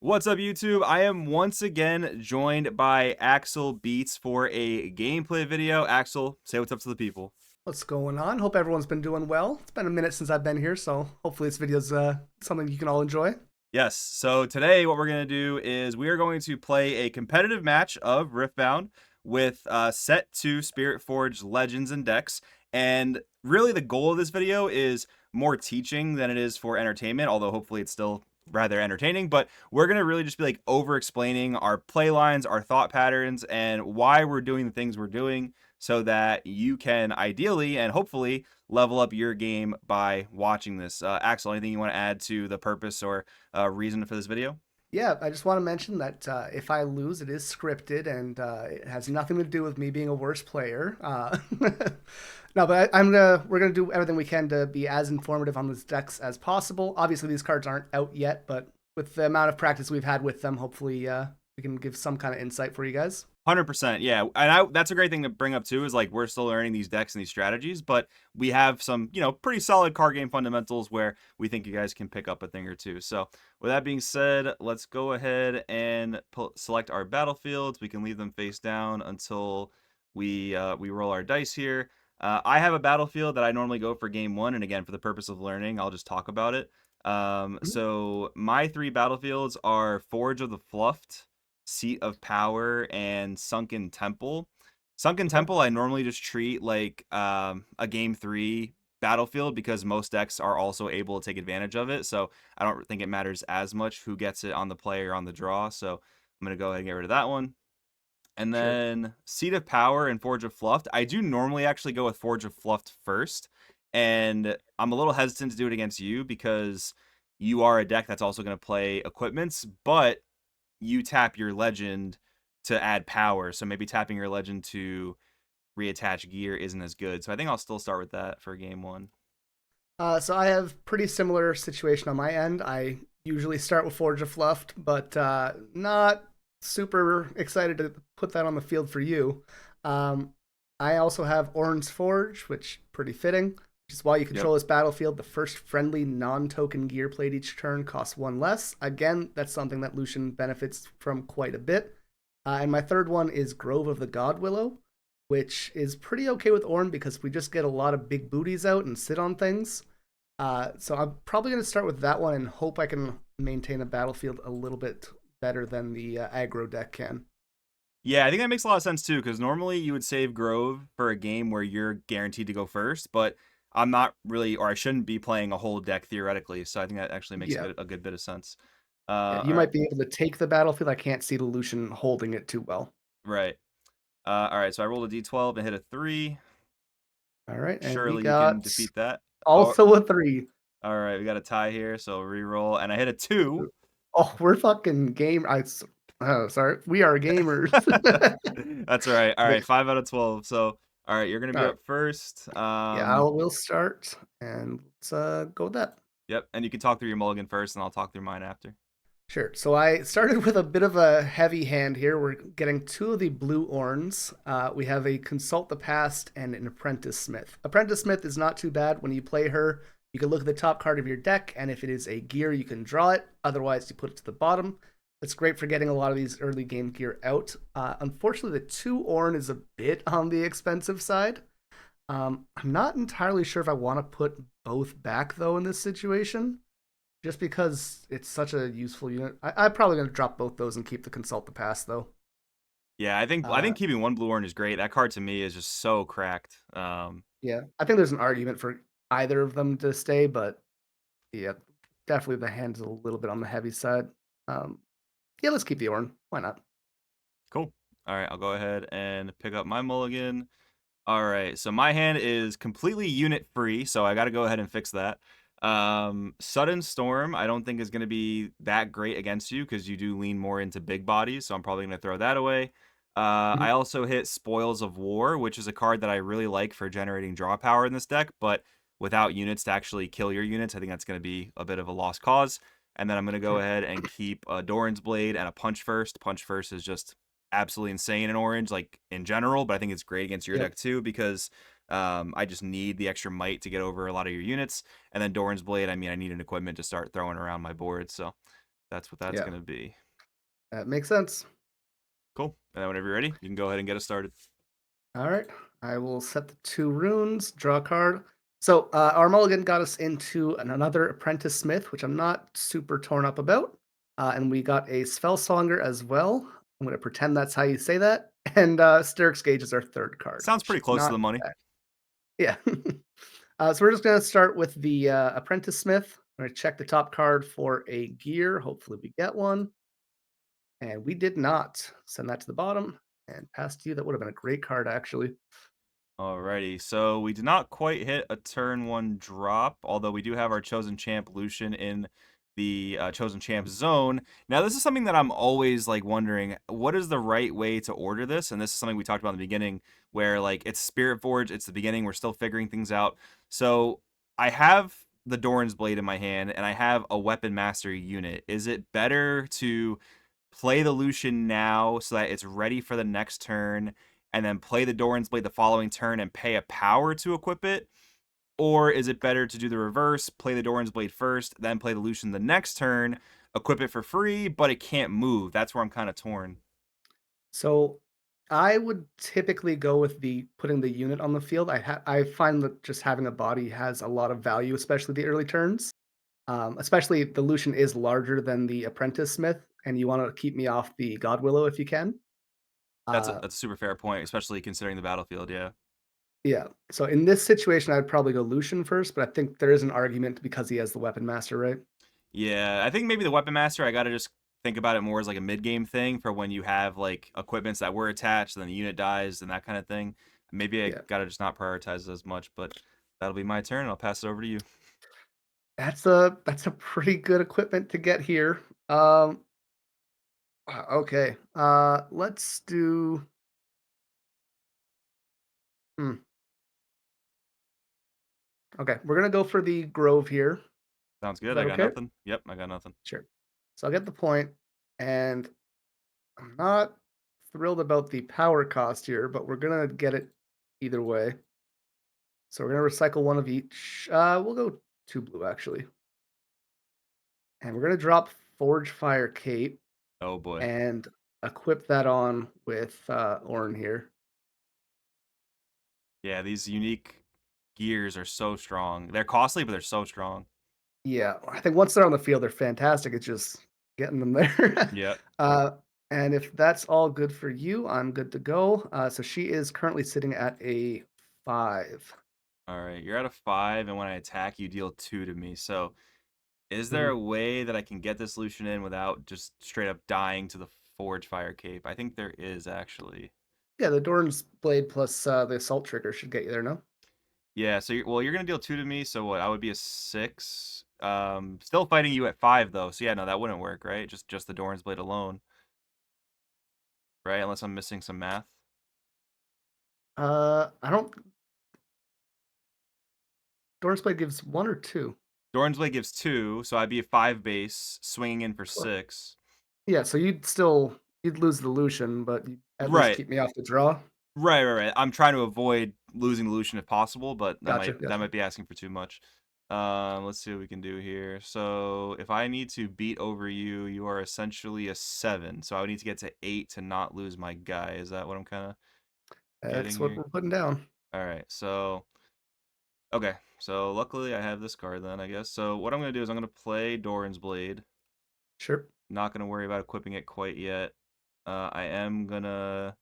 What's up, YouTube? I am once again joined by Axel Beats for a gameplay video. Axel, say what's up to the people. What's going on? Hope everyone's been doing well. It's been a minute since I've been here, so hopefully this video's something you can all enjoy. Yes, so today what we're going to do is we are going to play a competitive match of Riftbound with set 2 Spiritforged legends and decks. And really the goal of this video is more teaching than it is for entertainment, although hopefully it's still rather entertaining. But we're going to really just be like over explaining our play lines, our thought patterns, and why we're doing the things we're doing so that you can ideally and hopefully level up your game by watching this. Axel, anything you want to add to the purpose or reason for this video? Yeah, I just want to mention that if I lose, it is scripted and it has nothing to do with me being a worse player. No, but we're gonna do everything we can to be as informative on these decks as possible. Obviously, these cards aren't out yet, but with the amount of practice we've had with them, hopefully we can give some kind of insight for you guys. 100%, yeah. And that's a great thing to bring up too, is like we're still learning these decks and these strategies, but we have some, pretty solid card game fundamentals where we think you guys can pick up a thing or two. So with that being said, let's go ahead and select our battlefields. We can leave them face down until we roll our dice here. I have a battlefield that I normally go for game one, and again, for the purpose of learning, I'll just talk about it. Mhm. So my three battlefields are Forge of the Fluffed, Seat of Power, and Sunken Temple. Sunken Okay. Temple I normally just treat like a game 3 battlefield because most decks are also able to take advantage of it. So I don't think it matters as much who gets it on the play or on the draw. So I'm going to go ahead and get rid of that one. And Sure. then Seat of Power and Forge of Fluffed. I do normally actually go with Forge of Fluffed first. And I'm a little hesitant to do it against you because you are a deck that's also going to play equipments, but you tap your legend to add power. So maybe tapping your legend to reattach gear isn't as good. So I think I'll still start with that for game one. So I have pretty similar situation on my end. I usually start with Forge of Fluffed, but not super excited to put that on the field for you. Um, I also have Ornn's Forge, which pretty fitting. Which is why you Yep. control this battlefield. The first friendly non-token gear played each turn costs one less. Again, that's something that Lucian benefits from quite a bit. And my third one is Grove of the God Willow, which is pretty okay with Ornn because we just get a lot of big booties out and sit on things. So I'm probably going to start with that one and hope I can maintain a battlefield a little bit better than the aggro deck can. Yeah, I think that makes a lot of sense too, because normally you would save Grove for a game where you're guaranteed to go first, but I'm not really, or I shouldn't be playing a whole deck theoretically. So I think that actually makes Yeah. a good bit of sense. Yeah, you All right, might be able to take the battlefield. I can't see the Lucian holding it too well. right. All right, so I rolled a d12 and hit a 3. All right, and we Surely you can got defeat that. Oh, also a three. all right, we got a tie here, so re-roll, and I hit a 2. Oh, we're fucking game. Oh, sorry, we are gamers. That's all right. All Okay, right, 5 out of 12. So, all right, you're gonna all be right. up first. Yeah, we'll start and let's go with that. Yep, and you can talk through your mulligan first, and I'll talk through mine after. Sure. So I started with a bit of a heavy hand here. We're getting two of the blue Ornns. We have a Consult the Past and an Apprentice Smith. Apprentice Smith is not too bad. When you play her, you can look at the top card of your deck, and if it is a gear, you can draw it. Otherwise, you put it to the bottom. That's great for getting a lot of these early game gear out. Unfortunately, the two Ornn is a bit on the expensive side. I'm not entirely sure if I want to put both back, though, in this situation just because it's such a useful unit. I'm probably going to drop both those and keep the Consult the Past, though. Yeah, I Uh, think keeping one blue orange is great. That card to me is just so cracked. yeah, I think there's an argument for either of them to stay, but yeah, definitely the hand's a little bit on the heavy side. Um, yeah, let's keep the Ornn. Why not? Cool. All right, I'll go ahead and pick up my mulligan. All right, so my hand is completely unit free, so I got to go ahead and fix that. Sudden Storm, I don't think is going to be that great against you because you do lean more into big bodies, so I'm probably going to throw that away. I Mhm. also hit Spoils of War, which is a card that I really like for generating draw power in this deck, but without units to actually kill your units, I think that's going to be a bit of a lost cause. And then I'm going to go Sure. ahead and keep a Doran's Blade and a Punch First. Punch First is just absolutely insane in orange, like in general, but I think it's great against your Yep. deck too because I just need the extra might to get over a lot of your units. And then Doran's Blade, I mean, I need an equipment to start throwing around my board. So That's what that's Yeah, gonna be. that makes sense. Cool. And then whenever you're ready, you can go ahead and get us started. All right, I will set the 2 runes, draw a card. So our mulligan got us into another apprentice smith, which I'm not super torn up about. And we got a spellsonger as well. I'm going to pretend that's how you say that. And Styric's Gauge is our third card, Sounds which pretty is close to not the money. bad. Yeah. So we're just going to start with the apprentice smith. I'm going to check the top card for a gear. Hopefully we get one. And we did not. Send that to the bottom and pass to you. That would have been a great card, actually. Alrighty, so we did not quite hit a turn 1 drop, although we do have our chosen champ Lucian in the chosen champ zone. Now, this is something that I'm always like wondering, what is the right way to order this? And this is something we talked about in the beginning, where like it's Spiritforged, it's the beginning, we're still figuring things out. So I have the Doran's Blade in my hand, and I have a Weapon Mastery unit. Is it better to play the Lucian now so that it's ready for the next turn, and then play the Doran's Blade the following turn and pay a power to equip it? Or is it better to do the reverse, play the Doran's Blade first, then play the Lucian the next turn, equip it for free, but it can't move? That's where I'm kind of torn. So I would typically go with the putting the unit on the field. I find that just having a body has a lot of value, especially the early turns. Especially the Lucian is larger than the Apprentice Smith, and you want to keep me off the God Willow if you can. That's a, Uh, that's a super fair point, especially considering the battlefield, yeah. yeah. So in this situation, I'd probably go Lucian first, but I think there is an argument because he has the Weapon Master, right? Yeah, I think maybe the Weapon Master, I gotta just think about it more as like a mid-game thing for when you have like equipments that were attached, and then the unit dies and that kind of thing. Maybe I Yeah. gotta just not prioritize it as much, but that'll be my turn. I'll pass it over to you. That's a pretty good equipment to get here. Okay. Let's do. Hmm. Okay, we're gonna go for the Grove here. Sounds Is good. I that got okay? nothing. Yep, I got nothing. Sure. So I'll get the point, and I'm not thrilled about the power cost here, but we're gonna get it either way. So we're gonna recycle one of each. We'll go 2 blue actually, and we're gonna drop Forge Fire Cape Oh boy. and equip that on with Ornn here. Yeah, these unique gears are so strong. They're costly, but they're so strong. Yeah, I think once they're on the field, they're fantastic. It's just getting them there. Yep. uh, and if that's all good for you, I'm good to go. So she is currently sitting at a 5. All right, you're at a 5, and when I attack, you deal 2 to me. So, is there Mhm. a way that I can get this Lucian in without just straight up dying to the Forge Fire Cape? I think there is, actually. Yeah, the Dorn's blade plus the assault trigger should get you there. No. Yeah, so you're gonna deal 2 to me, so what? I would be a 6. Still fighting you at 5, though. So yeah, no, that wouldn't work, right? Just the Doran's Blade alone, right? Unless I'm missing some math. I don't. Dorn's blade gives 1 or 2. Doran's Blade gives 2, so I'd be a 5 base, swinging in for Well, 6. yeah, so you'd lose the Lucian, but you'd at least Right. keep me off the draw. Right. I'm trying to avoid losing Lucian if possible, but that Gotcha, might that gotcha. might be asking for too much. Let's see what we can do here. So if I need to beat over you, you are essentially a 7. So I would need to get to 8 to not lose my guy. Is that what I'm kind of getting That's what here? we're putting down. All right. So okay. So luckily I have this card then, I guess. So what I'm gonna do is I'm gonna play Doran's Blade. Sure. Not gonna worry about equipping it quite yet. I am gonna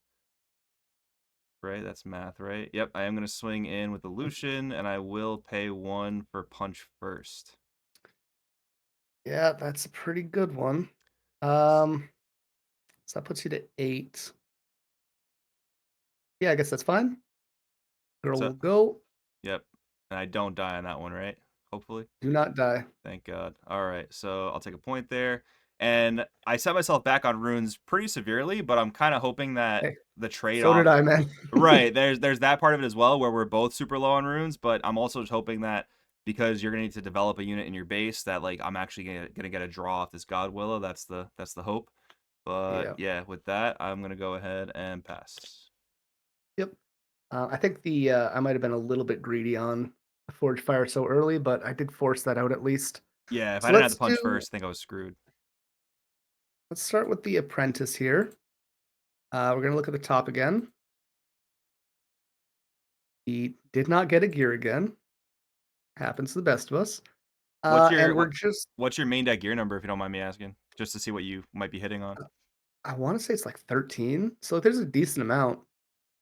Right, that's math, right? Yep, I am going to swing in with the Lucian, and I will pay 1 for punch first. Yeah, that's a pretty good one. Um, so that puts you to 8. Yeah, I guess that's fine. Girl So, will go. yep, and I don't die on that one, right? Hopefully. Do not die. Thank God. All right, so I'll take a point there. And I set myself back on runes pretty severely, but I'm kind of hoping that Hey, the so did trade-off. I, man. Right, there's that part of it as well, where we're both super low on runes, but I'm also just hoping that because you're gonna need to develop a unit in your base, that like I'm actually gonna get a draw off this God Willow. That's the hope. But Yeah. yeah, with that, I'm gonna go ahead and pass. Yep. I think the I might have been a little bit greedy on the Forge Fire so early, but I did force that out at least. Yeah, if I So didn't have let's to punch do first, I think I was screwed. Let's start with the apprentice here. We're gonna look at the top again. He did not get a gear again. Happens to the best of us. What's And your we're what, just what's your main deck gear number, if you don't mind me asking, just to see what you might be hitting on? I want to say it's like 13. So there's a decent amount.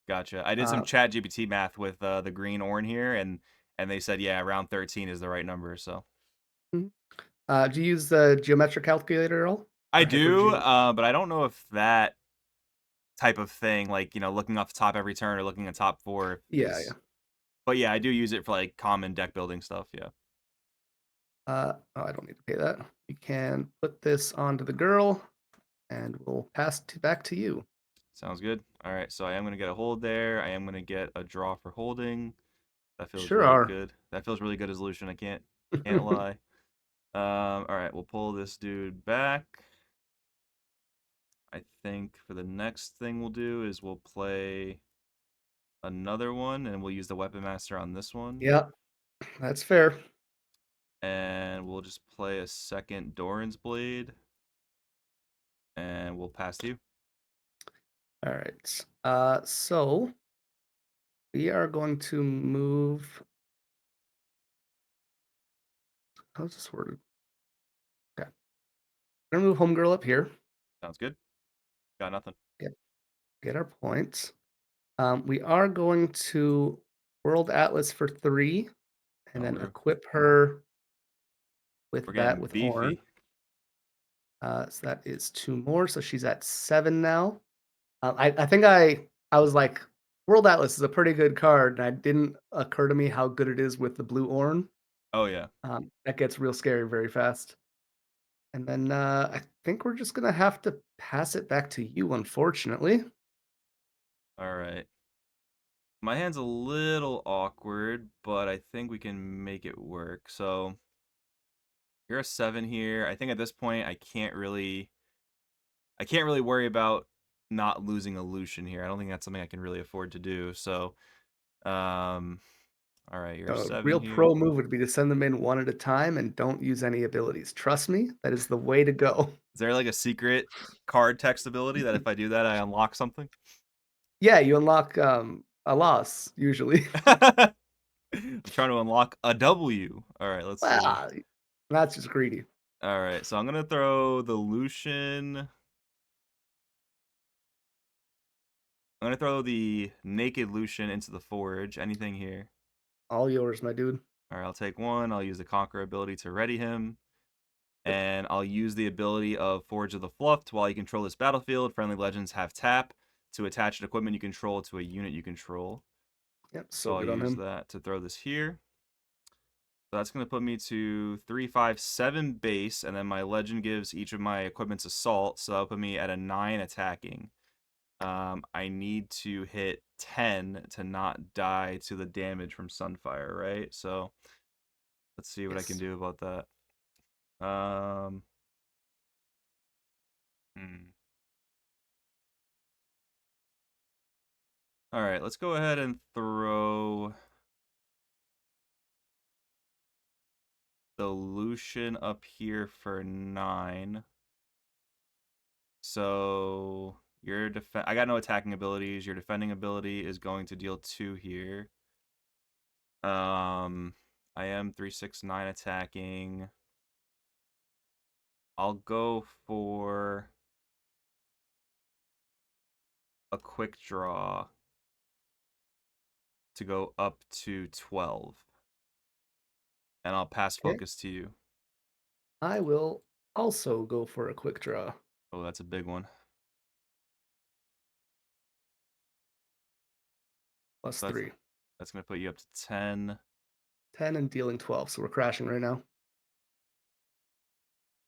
Gotcha. I did some Uh, chat GPT math with the green Ornn here, and they said, yeah, around 13 is the right number. So mhm. Do you use the geometric calculator at all? I Or do, hypergeo? but I don't know if that type of thing, like, looking off the top every turn or looking at top four Yeah, yeah. is. But yeah, I do use it for like common deck building stuff. Yeah, Oh, I don't need to pay that. We can put this onto the girl, and we'll pass back to you. sounds good. All right, so I am gonna get a hold there. I am gonna get a draw for holding. That feels Sure really are. good. That feels really good as Lucian. I can't lie. All right, we'll pull this dude back. I think for the next thing we'll do is we'll play another one, and we'll use the Weapon Master on this one, Yeah, that's fair. and we'll just play a second Doran's Blade, and we'll pass to you. All right. So we are going to move. How's this worded? Okay. We're gonna move homegirl up here. Sounds good. Got nothing. Get get our points. We are going to World Atlas for 3, and Oh, then we're equip her we're with that getting with Ornn. beefy. So that is 2 more. So she's at 7 now. I think I was like, World Atlas is a pretty good card, and it didn't occur to me how good it is with the blue Ornn. Oh yeah. That gets real scary very fast. And then I think we're just gonna have to pass it back to you, unfortunately. All right. My hand's a little awkward, but I think we can make it work. So you're a 7 here. I think at this point I can't really worry about not losing a Lucian here. I don't think that's something I can really afford to do. So um all right, you're a A 7 real here. pro move would be to send them in one at a time and don't use any abilities. Trust me, that is the way to go. Is there like a secret card text ability that if I do that I unlock something? Yeah, you unlock a loss usually. I'm trying to unlock a W. All right, let's see. Wow, that's just greedy. All right, so I'm gonna throw the Lucian. I'm gonna throw the naked Lucian into the forge. Anything here? All yours, my dude. All right, I'll take one. I'll use the conquer ability to ready him, Yep, and I'll use the ability of Forge of the Fluffed. While you control this battlefield, friendly legends have tap to attach an equipment you control to a unit you control. yep, So so I'll good on use him. that to throw this here. So that's going to put me to 3, 5, 7 base, and then my legend gives each of my equipments assault, so that'll put me at a 9 attacking. I need to hit 10 to not die to the damage from Sunfire, right? So let's see what I can Yes. do about that. Hmm. All right, let's go ahead and throw the Lucian up here for 9. So I got no attacking abilities. Your defending ability is going to deal 2 here. Um, I am 3, 6, 9 attacking. I'll go for a quick draw to go up to 12, and I'll pass Okay. focus to you. I will also go for a quick draw. Oh, that's a big one. Plus So that's 3. that's gonna put you up to 10. 10 and dealing 12, so we're crashing right now.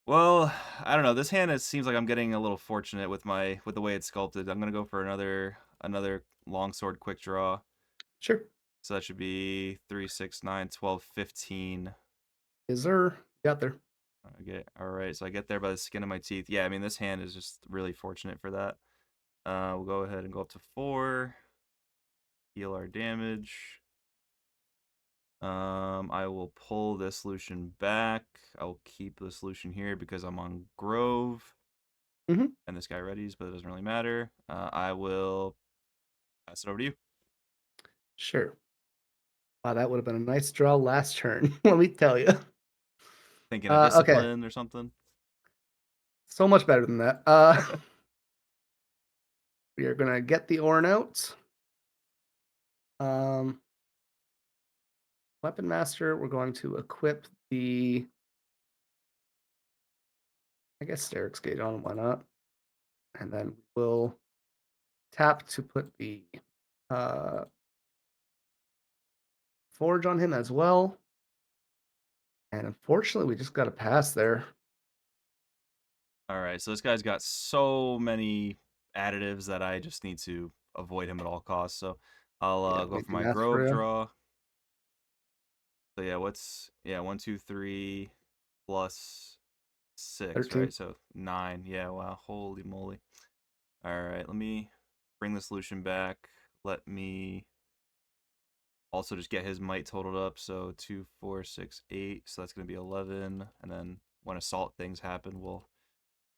Well, I don't know. This hand seems like I'm getting a little fortunate with the way it's sculpted. I'm gonna go for another longsword quick draw. Sure. So that should be 3, 6, 9, 12, 15. Is there? Got there. Okay, all right. So I get there by the skin of my teeth. Yeah, I mean this hand is just really fortunate for that. We'll go ahead and go up to 4. Heal our damage. I will pull this Lucian back. I'll keep this Lucian here because I'm on Grove. Hmm. And this guy readies, but it doesn't really matter. I will pass it over to you. Sure. Wow, that would have been a nice draw last turn. Let me tell you. Thinking a Okay, discipline or something. so much better than that. We are gonna get the Ornn out. Um, Weapon Master. We're going to equip the, I guess, Steric's Gauge on. Why not? And then we'll tap to put the uh, Forge on him as well. And unfortunately, we just got a pass there. All right, so this guy's got so many additives that I just need to avoid him at all costs. So I'll Yeah, go make for the my math Grove for you. draw. So yeah, what's 1, 2, 3 plus 6, 13. right? So 9. Yeah, wow, holy moly. All right, let me bring this Lucian back. Let me also just get his might totaled up. So 2, 4, 6, 8. So that's gonna be 11. And then when assault things happen, we'll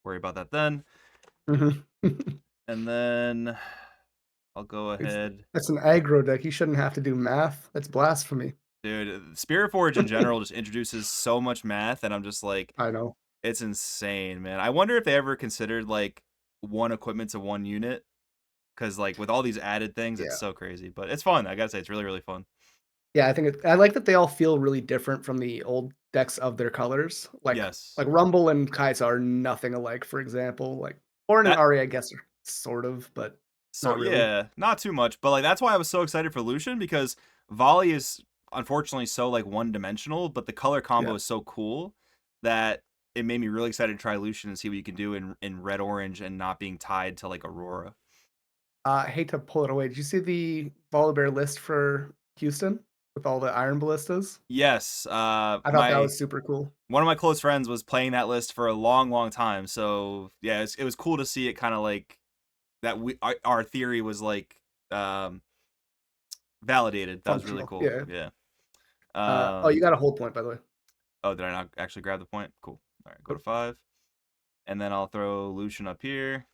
worry about that then. Mhm. And then I'll go It's, ahead. that's an aggro deck. You shouldn't have to do math. That's blasphemy. Dude, Spiritforged in general just introduces so much math, and I'm just like, I know. it's insane, man. I wonder if they ever considered like one equipment to one unit, because like with all these added things, it's Yeah. so crazy. But it's fun. I gotta say, it's really, really fun. Yeah, I think I like that they all feel really different from the old decks of their colors. Like Yes. Rumble and Kai'Sa are nothing alike, for example. Like Ornn and That Ari, I guess, are sort of, but so not really. yeah, not too much, but like that's why I was so excited for Lucian because Volley is unfortunately so like one dimensional, but the color Yeah. combo is so cool that it made me really excited to try Lucian and see what you can do in red orange and not being tied to like Aurora. I hate to pull it away. Did you see the Volibear list for Houston with all the iron ballistas? Yes, I thought that my was super cool. one of my close friends was playing that list for a long, long time. So yeah, it was cool to see it kind of like that. Our theory was like um, validated. That was really Functional. cool. Yeah. Yeah. Oh, you Um, got a hold point, by the way. oh, did I not actually grab the point? Cool. All right, go to Nope. 5, and then I'll throw Lucian up here.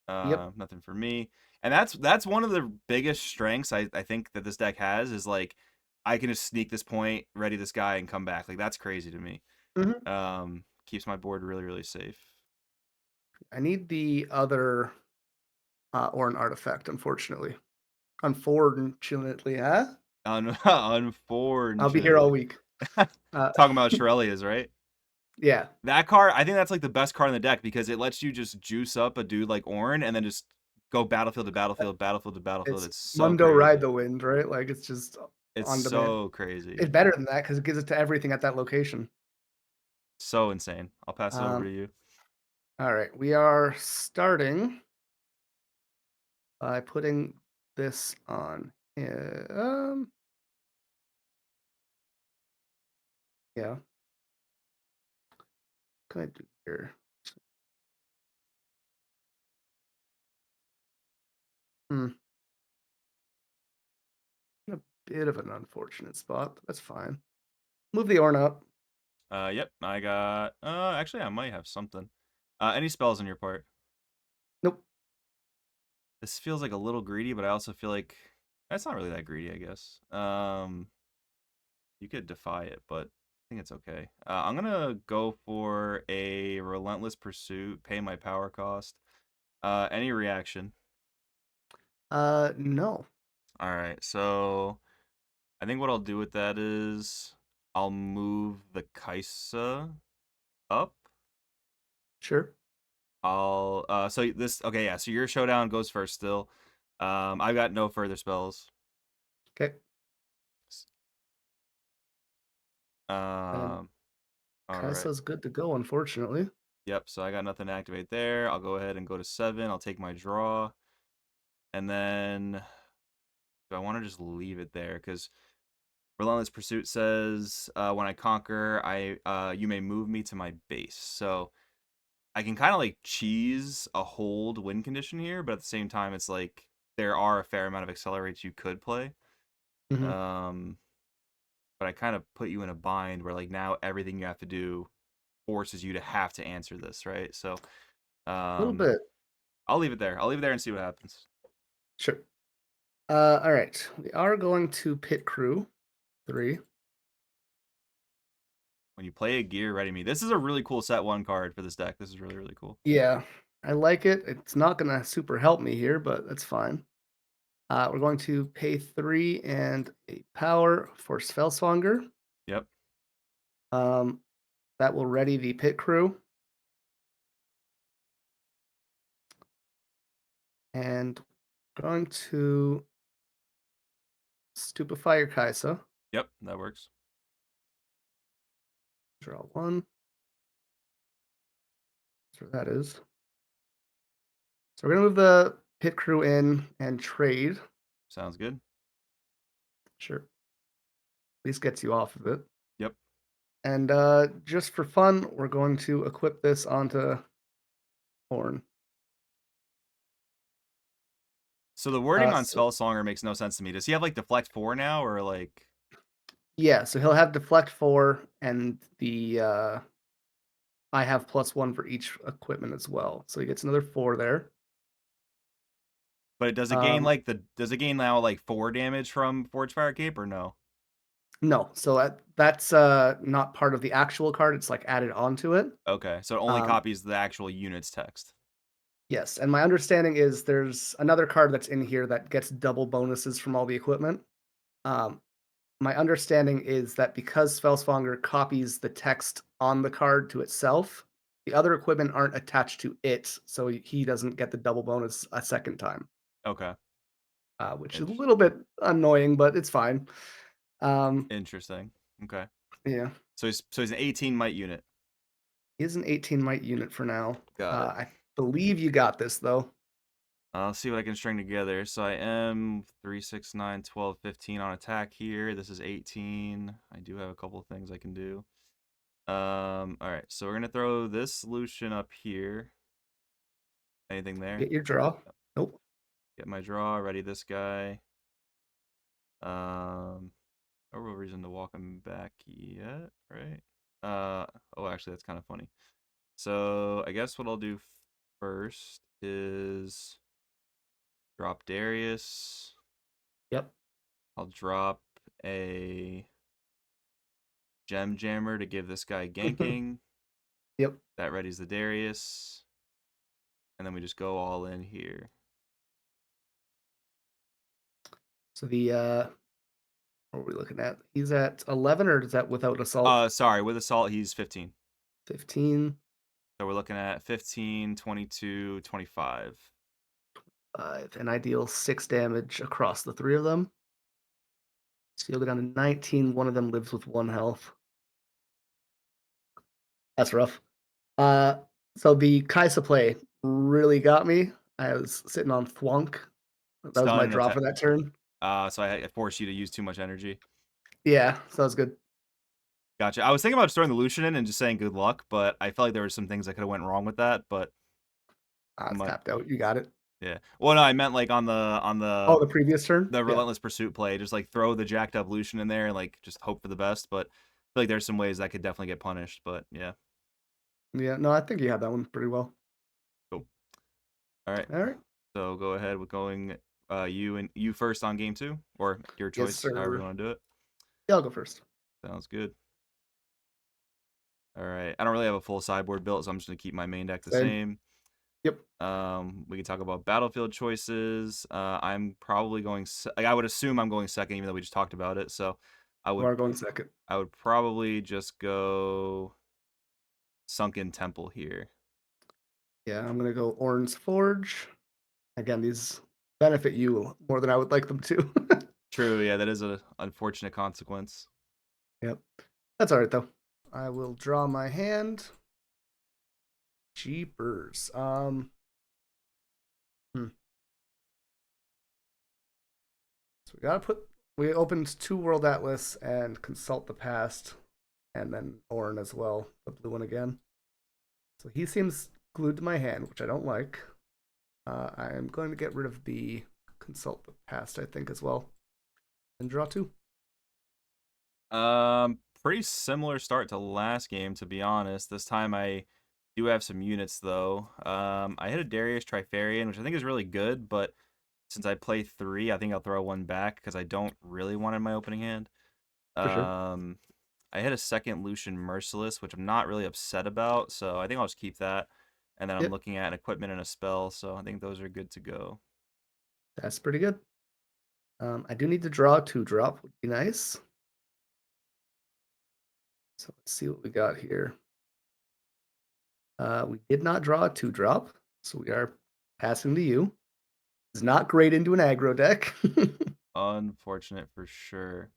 Yep. Nothing for me. And that's one of the biggest strengths I think that this deck has is like I can just sneak this point, ready this guy, and come back. Like that's crazy to me. Hmm. Keeps my board really, really safe. I need the other Ornn artifact, unfortunately. Unfortunately, huh? I'll be here all Unfortunately. week. Uh, Talking about Shirelias, right? yeah. That card, I think that's like the best card in the deck because it lets you just juice up a dude like Ornn and then just go battlefield to battlefield, battlefield to battlefield. It's It's so Mundo Ride crazy. the Wind, right? Like it's just It's on demand. so crazy. It's better than that because it gives it to everything at that location. So insane. I'll pass it over to Um, you. all right, we are starting by putting this on here. Yeah, what can I do here? Hmm, in a bit of an unfortunate spot, but that's fine. Move the Ornn up. Yep, I got actually I might have something. Any spells on your part? Nope. This feels like a little greedy, but I also feel like that's not really that greedy, I guess. You could defy it, but I think it's okay. I'm gonna go for a relentless pursuit, pay my power cost. Any reaction? No. All right, so I think what I'll do with that is I'll move the Kaisa up. Sure. I'll so this okay, yeah, so your showdown goes first still. I've got no further spells. Okay. And Um, all right. Kaisa's good to go, unfortunately. Yep, so I got nothing to activate there. I'll go ahead and go to 7. I'll take my draw. And then do I want to just leave it there? Because Relentless Pursuit says when I conquer, you may move me to my base. So I can kind of like cheese a hold win condition here, but at the same time, it's like there are a fair amount of accelerates you could play. Hmm. Um, but I kind of put you in a bind where like now everything you have to do forces you to have to answer this, right? So A little Um, bit. I'll leave it there. I'll leave it there and see what happens. Sure. All right. We are going to pit crew 3. When you play a gear, ready me. This is a really cool set 1 card for this deck. This is really, really cool. Yeah, I like it. It's not going to super help me here, but that's fine. We're going to pay 3 and a power for Svelsvanger. Yep. Um, that will ready the pit crew. And going to stupefy your Kaisa. Yep, that works. Draw 1. That's what that is. So we're going to move the pit crew in and trade. Sounds good. Sure. At least gets you off of it. Yep. And just for fun, we're going to equip this onto Ornn. So the wording on So Spellsonger makes no sense to me. Does he have like deflect 4 now or like yeah, so he'll have deflect 4 and the I have +1 for each equipment as well. So he gets another 4 there. but it does it gain Um, like does it gain now like 4 damage from Forge Fire Cape or no? no, so that's not part of the actual card. It's like added onto it. Okay. So it only Um, copies the actual unit's text. yes, and my understanding is there's another card that's in here that gets double bonuses from all the equipment. Um, my understanding is that because Spellsvanger copies the text on the card to itself, the other equipment aren't attached to it, so he doesn't get the double bonus a second time, Okay. which is a Interesting. little bit annoying, but it's fine. Interesting. Okay. Yeah, So he's an 18 might unit. he is an 18 might unit for now. Got it. I believe you got this though. I'll see what I can string together. So I am 3, 6, 9, 12, 15 on attack here. This is 18. I do have a couple of things I can do. All right. So we're gonna throw this Lucian up here. Anything there? Get your draw. Nope. Get my draw. Ready this guy. No real reason to walk him back yet, right? Oh, actually, that's kind of funny. So I guess what I'll do first is drop Darius. Yep. I'll drop a Gem Jammer to give this guy ganking. Yep. That readies the Darius. And then we just go all in here. So the what are we looking at? He's at 11, or is that without assault? Sorry, with Assault, he's 15. 15. So we're looking at 15, 22, 25. 5, and I deal 6 damage across the 3 of them. So you'll go down to 19. One of them lives with 1 health. That's rough. Uh, so the Kaisa play really got me. I was sitting on Thwunk. That was my Stun draw attack. for that turn. So I forced you to use too much energy. Yeah, so that was good. Gotcha. I was thinking about just throwing the Lucian in and just saying good luck, but I felt like there were some things that could have went wrong with that. But It's my, tapped out. You got it. yeah. Well, no, I meant like on Oh, the previous turn? the Yeah. Relentless Pursuit play, just like throw the jacked up Lucian in there and like just hope for the best. But I feel like there's some ways that could definitely get punished. But yeah, Yeah, no, I think you had that one pretty well. cool. All right. All right. So go ahead with going you first on game 2, or your Yes, choice, however sir. you want to do it. Yeah, I'll go first. Sounds good. All right. I don't really have a full sideboard built, so I'm just gonna keep my main deck the Same. same. Yep. We can talk about battlefield choices. I'm probably going. Like, I would assume I'm going second, even though we just talked about it. So I You would. are going second. I would probably just go Sunken Temple here. Yeah, I'm going to go Ornn's Forge. Again, these benefit you more than I would like them to. True. Yeah, that is an unfortunate consequence. Yep. That's all right, though. I will draw my hand. Jeepers. So we opened 2 World Atlas and Consult the Past, and then Ornn as well, the blue one again. So he seems glued to my hand, which I don't like. I'm going to get rid of the Consult the Past, I think, as well, and draw 2. Pretty similar start to last game, to be honest. This time I Do have some units though. I hit a Darius Trifarian, which I think is really good, but since I play three, I think I'll throw one back because I don't really want it in my opening hand. For sure. Um, I hit a second Lucian Merciless, which I'm not really upset about, so I think I'll just keep that. And then I'm Yep, looking at an equipment and a spell, so I think those are good to go. that's pretty good. I do need to draw 2-drop, would be nice. So let's see what we got here. We did not draw a 2-drop, so we are passing to you. It's not great into an aggro deck. Unfortunate for sure.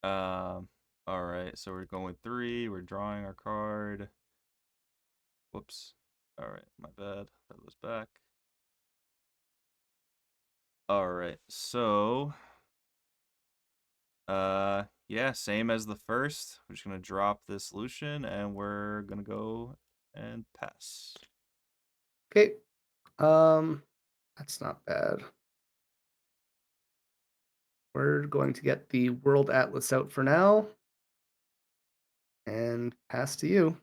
Um, all right, so we're going with three. We're drawing our card. Whoops. All right, my bad. Throw this back. All right, so yeah, same as the first. We're just gonna drop this Lucian, and we're gonna go and pass. Okay, um, that's not bad. We're going to get the World Atlas out for now and pass to you.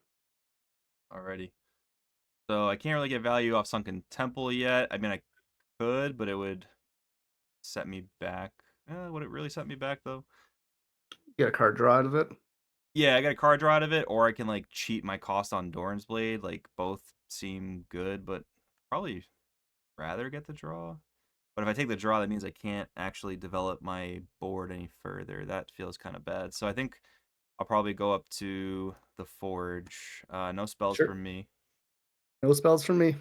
Alrighty. So I can't really get value off Sunken Temple yet. I mean, I could, but it would set me back. Would it really set me back though? Get a card draw out of it. Yeah, I got a card draw out of it, or I can like cheat my cost on Doran's Blade. Like both seem good, but probably rather get the draw. But if I take the draw, that means I can't actually develop my board any further. That feels kind of bad. So I think I'll probably go up to the Forge. No spells Sure. from me. No spells from me.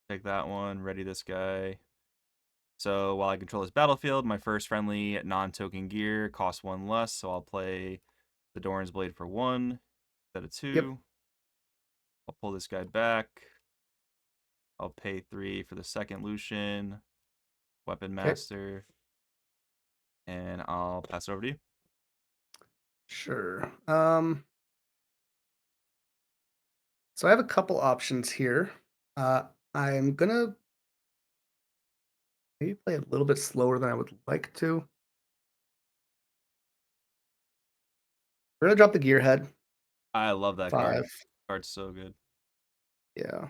Take that one. Ready this guy. So while I control this battlefield, my first friendly non-token gear costs one less. So I'll play the Doran's Blade for one instead of Yep. two. I'll pull this guy back. I'll pay three for the second Lucian, Weapon Okay. Master, and I'll pass it over to you. Sure. So I have a couple options here. Uh, I'm gonna maybe play a little bit slower than I would like to. We're gonna drop the gearhead. I love that card. 5. Card's so good. Yeah.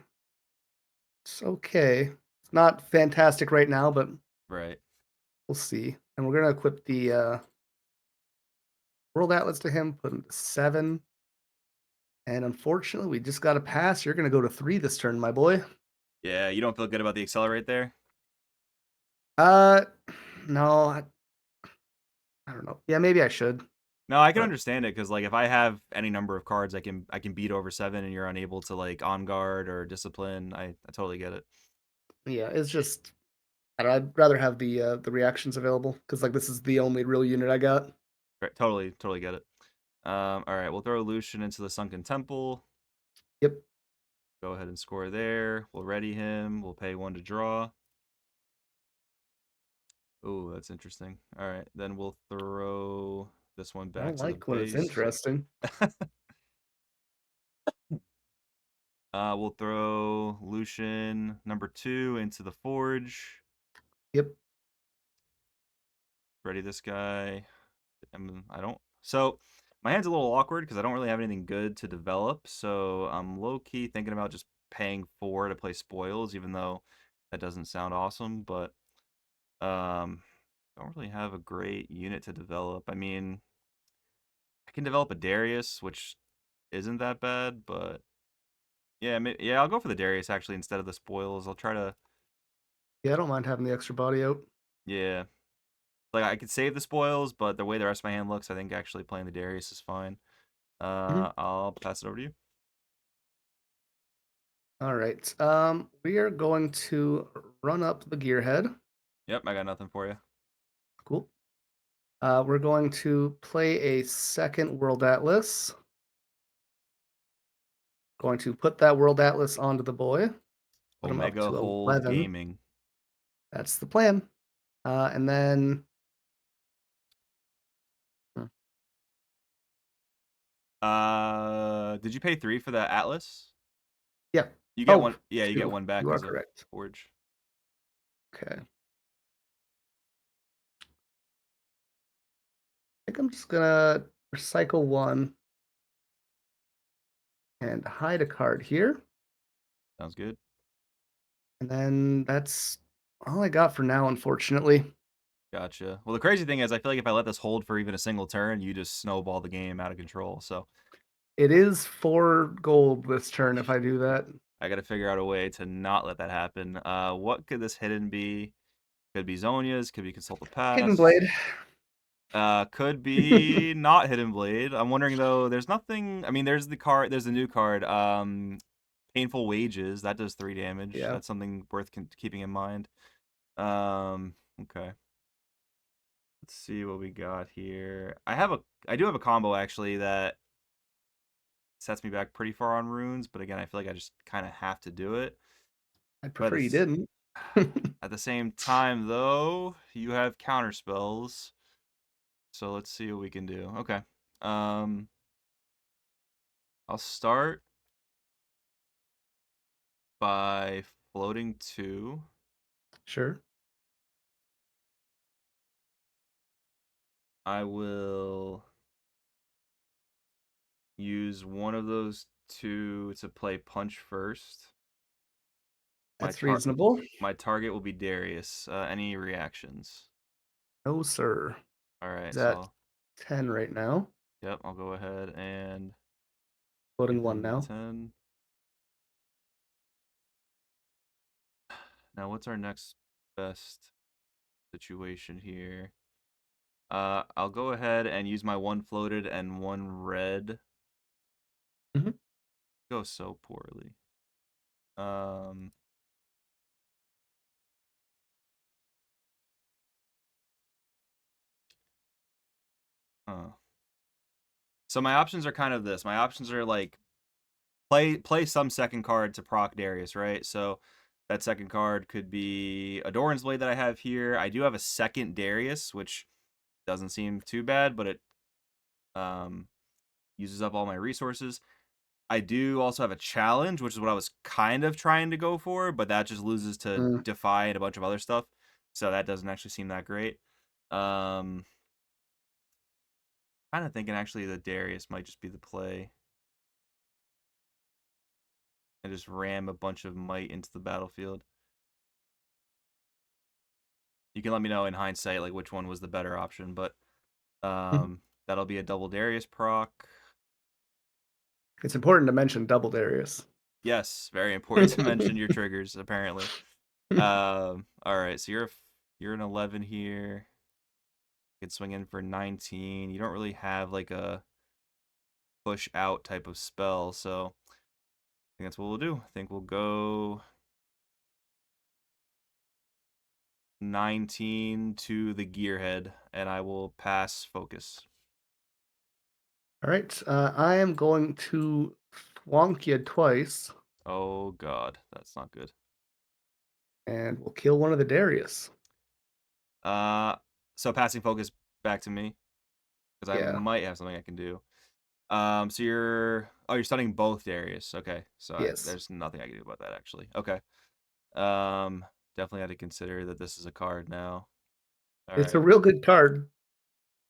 It's okay. It's not fantastic right now, but Right. we'll see. And we're gonna equip the World Atlas to him, put him to 7. And unfortunately, we just got a pass. You're gonna go to 3 this turn, my boy. Yeah, you don't feel good about the accelerate there? Uh, no, I don't know. Yeah, maybe I should, No, I can but understand it because like if I have any number of cards, I can beat over seven, and you're unable to like on guard or discipline. I totally get it. yeah, it's just I don't know, I'd rather have the reactions available because like this is the only real unit I got. Right, totally get it. All right, we'll throw Lucian into the Sunken Temple. Yep. Go ahead and score there. We'll ready him. We'll pay one to draw. Oh, that's interesting. All right, then we'll throw this one I back don't to the like when it's base. interesting. We'll throw Lucian number two into the Forge. Yep. Ready this guy. I don't. So my hand's a little awkward because I don't really have anything good to develop. So I'm low key thinking about just paying four to play spoils, even though that doesn't sound awesome. But don't really have a great unit to develop. I mean, I can develop a Darius, which isn't that bad, but yeah, yeah, I'll go for the Darius actually instead of the spoils. I'll try to, Yeah, I don't mind having the extra body out. yeah, like I could save the spoils, but the way the rest of my hand looks, I think actually playing the Darius is fine. Mhm. I'll pass it over to you. All right. We are going to run up the gearhead. Yep, I got nothing for you. Cool. We're going to play a second World Atlas. Going to put that World Atlas onto the boy. Put him up Omega to Hold 11. Gaming. That's the plan. And then hmm, Did you pay three for the Atlas? yeah. You get Oh, one. Yeah, you get 2. one back You are because of correct. Forge. Okay. I think I'm just gonna recycle 1. and hide a card here. Sounds good. And then that's all I got for now, unfortunately. Gotcha. Well, the crazy thing is, I feel like if I let this hold for even a single turn, you just snowball the game out of control. So It is 4 gold this turn if I do that. I got to figure out a way to not let that happen. What could this hidden be? Could be Zonia's. Could be Consult the Hidden Past. Blade. Could be not Hidden Blade. I'm wondering though. There's nothing. I mean, there's the card. There's the new card. Painful Wages. That does 3 damage. Yeah, That's something worth keeping in mind. Okay. Let's see what we got here. I do have a combo actually that sets me back pretty far on runes, but again, I feel like I just kind of have to do it. I'd But prefer you didn't. at the same time, though, you have counter spells, so let's see what we can do. Okay, um, I'll start by floating 2. Sure. I will use one of those 2 to play punch first. My That's tar reasonable. my target will be Darius. Any reactions? No, sir. All right, He's at so 10 right now. yep, I'll go ahead and Floating give 1 him the now. 10. Now, what's our next best situation here? I'll go ahead and use my 1 floated and 1 red. Mhm. Go so poorly. Um, huh. So my options are kind of this. My options are like play some second card to proc Darius, right? So that second card could be a Doran's Blade that I have here. I do have a second Darius, which doesn't seem too bad, but it um, uses up all my resources. I do also have a challenge, which is what I was kind of trying to go for, but that just loses to Mm. Defy and a bunch of other stuff. So that doesn't actually seem that great. Um, Kind of thinking actually that Darius might just be the play and just ram a bunch of might into the battlefield. You can let me know in hindsight like which one was the better option, but Mhm. that'll be a double Darius proc. It's important to mention double Darius. Yes, very important to mention your triggers apparently. All right, so you're an 11 here. You can swing in for 19. You don't really have like a push out type of spell, so I think that's what we'll do. I think we'll go 19 to the gearhead, and I will pass focus. All right. I am going to flonk you twice, Oh god, that's not good. and we'll kill one of the Darius. Uh, so passing focus back to me because I Yeah. might have something I can do. So you're stunning both Darius. Okay, so Yes. there's nothing I can do about that actually. Okay. Definitely had to consider that this is a card now. All It's a right. real good card.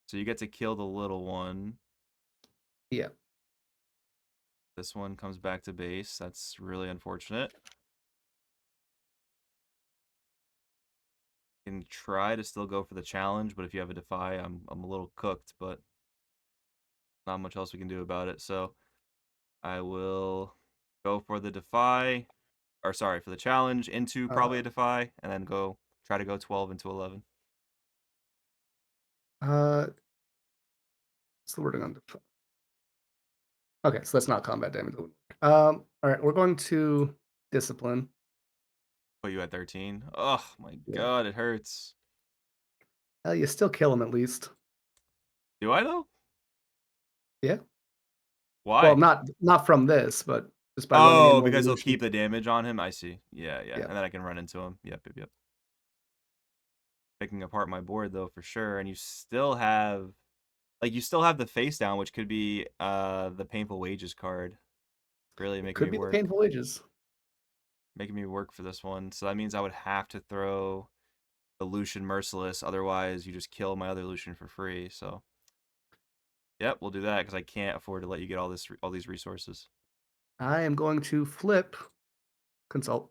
So you get to kill the little one. Yeah. This one comes back to base. That's really unfortunate. Can try to still go for the challenge, but if you have a defy, I'm a little cooked, but not much else we can do about it. So I will go for the defy, or sorry, for the challenge into Uh, probably a defy, and then try to go 12 into 11. uh, what's the wording on the? Okay, so that's not combat damage. All right, we're going to discipline. Put you at 13. Oh my Yeah. god, it hurts. You still kill him at least. Do I though? Yeah. Well, Why? not from this, but just by running in Oh, more because he'll Lucian. keep the damage on him. I see. Yeah, yeah. Yeah. And then I can run into him. Yep. Picking apart my board though for sure. And you still have the face down, which could be the painful wages card. Really It making could me be the work. painful wages. Making me work for this one. So that means I would have to throw the Lucian Merciless. Otherwise, you just kill my other Lucian for free. So, yep, we'll do that because I can't afford to let you get all these resources. I am going to flip consult.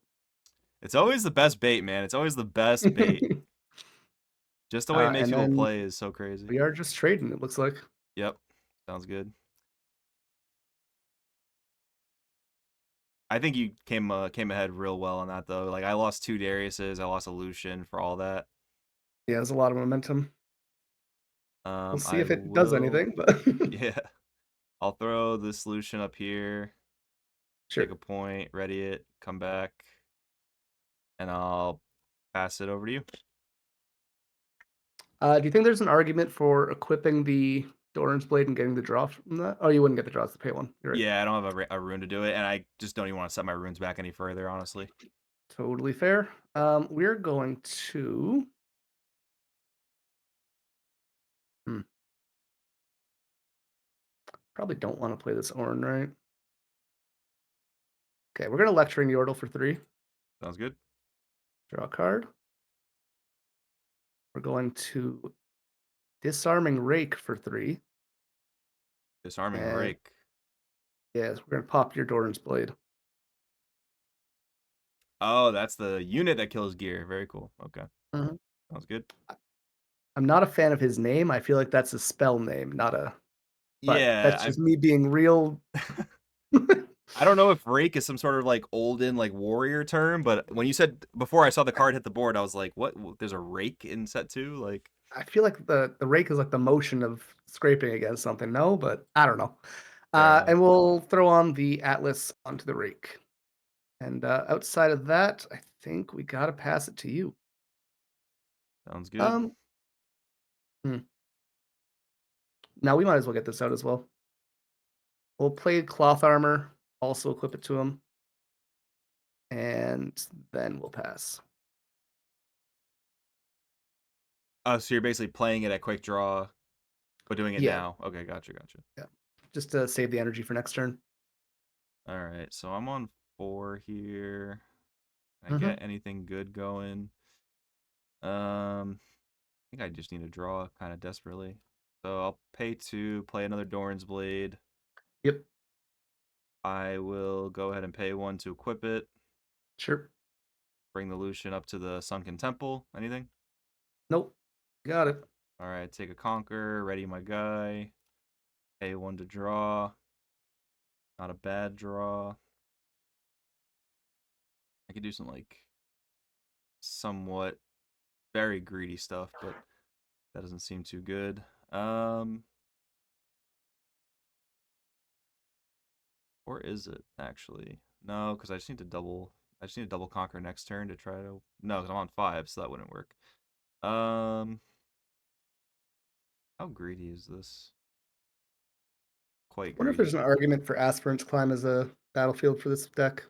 It's always the best bait, man. It's always the best bait. Just the way it makes And people then play is so crazy. we are just trading, it looks like. Yep. Sounds good. I think you came ahead real well on that though. Like I lost 2 Dariuses, I lost a Lucian for all that. Yeah, there's a lot of momentum. We'll see I if it does will anything, but yeah. I'll throw this solution up here, take sure. a point, ready it, come back, and I'll pass it over to you. Do you think there's an argument for equipping the Doran's Blade and getting the draw from that? Oh, you wouldn't get the draws to pay one. You're right. Yeah, I don't have a rune to do it, and I just don't even want to set my runes back any further, honestly. Totally fair. We're going to. Hmm, probably don't want to play this Ornn, right? Okay, we're gonna Lecturing Yordle for 3. Sounds good. Draw a card. We're going to Disarming Rake for 3. Disarming And Rake. yes, we're gonna pop your Doran's Blade. Oh, that's the unit that kills gear. Very cool. Okay. Mhm. Sounds good. I'm not a fan of his name. I feel like that's a spell name, not a. But Yeah, that's just me being real. I don't know if rake is some sort of like olden like warrior term, but when you said before I saw the card hit the board, I was like, what? There's a rake in set 2? Like, I feel like the rake is like the motion of scraping against something. No, but I don't know. fair enough. And we'll throw on the Atlas onto the rake. And outside of that, I think we gotta pass it to you. Sounds good. Um, hmm. Now we might as well get this out as well. We'll play cloth armor, also equip it to him, and then we'll pass. So you're basically playing it at quick draw, but doing it Yeah, now. Okay, gotcha, gotcha. yeah. Just to save the energy for next turn. All right, so I'm on 4 here. Can I Mm-hmm. get anything good going? I think I just need to draw kind of desperately. So I'll pay 2, play another Doran's Blade. Yep. I will go ahead and pay 1 to equip it. Sure. Bring the Lucian up to the Sunken Temple. Anything? Nope. Got it. All right, take a Conquer. Ready my guy. Pay 1 to draw. Not a bad draw. I could do some like somewhat very greedy stuff, but that doesn't seem too good. Or is it actually? No, because I just need to double. I just need to double conquer next turn to try to. No, because I'm on 5, so that wouldn't work. How greedy is this? Quite Wonder if there's greedy. an argument for Aspirant's Climb as a battlefield for this deck.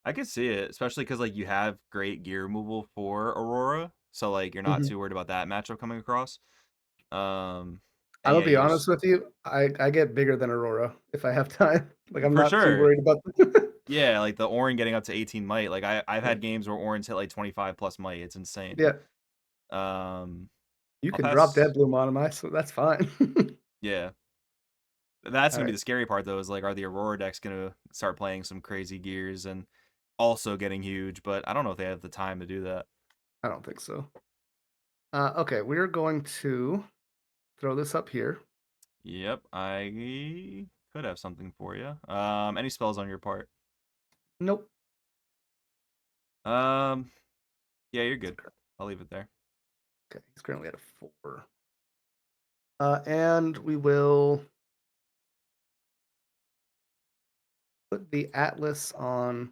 I could see it, especially because like you have great gear removal for Aurora, so like you're not Mm-hmm. too worried about that matchup coming across. Um, I'm and gonna yeah, be you honest just with you. I get bigger than Aurora if I have time. Like I'm for not too sure. worried about. Yeah, like the Ornn getting up to 18 might. Like I've Yeah. had games where Ornn's hit like 25 plus might. It's insane. Yeah. Um, You I'll can drop pass. Dead Bloom on him, so that's fine. Yeah, that's All gonna be right. the scary part though. Is like, are the Aurora decks gonna start playing some crazy gears and also getting huge? But I don't know if they have the time to do that. I don't think so. Okay, we're going to throw this up here. Yep, I could have something for you. Any spells on your part? Nope. Um, yeah, you're good. I'll leave it there. Okay, he's currently at a 4. And we will put the Atlas on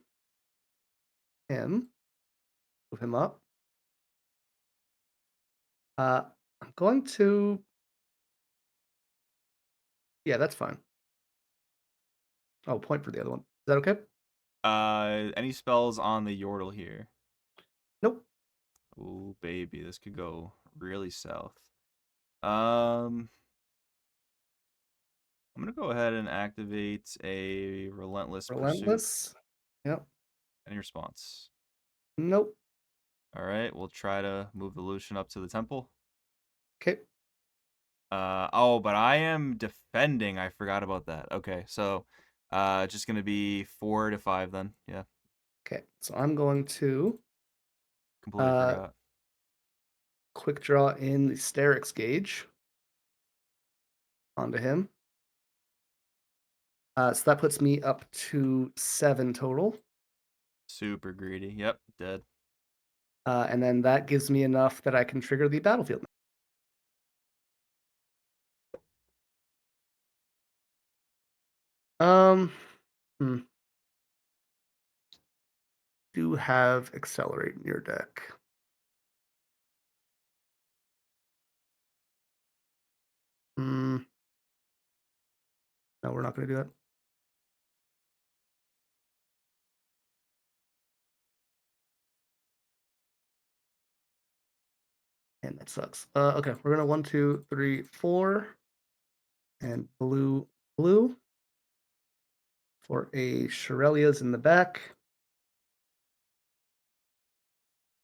him. Move him up. I'm going to. Yeah, that's fine. Oh, point for the other one. Is that okay? Any spells on the Yordle here? Nope. Oh, baby, this could go really south. Um, I'm gonna go ahead and activate a Relentless Pursuit. Relentless. Yep. Any response? Nope. All right, we'll try to move the Lucian up to the temple. Okay. Oh, but I am defending. I forgot about that. Okay, so Just gonna be 4 to 5 then. Yeah, Okay, so I'm going to completely uh, forgot. quick draw in the Sterix gauge onto him. So that puts me up to 7 total. Super greedy. Yep, dead. And then that gives me enough that I can trigger the battlefield. Um, hmm, do have accelerate in your deck. Hmm, no, we're not going to do that. And that sucks. Okay, we're gonna 1, 2, 3, 4, and blue, blue for a Shirelia's in the back,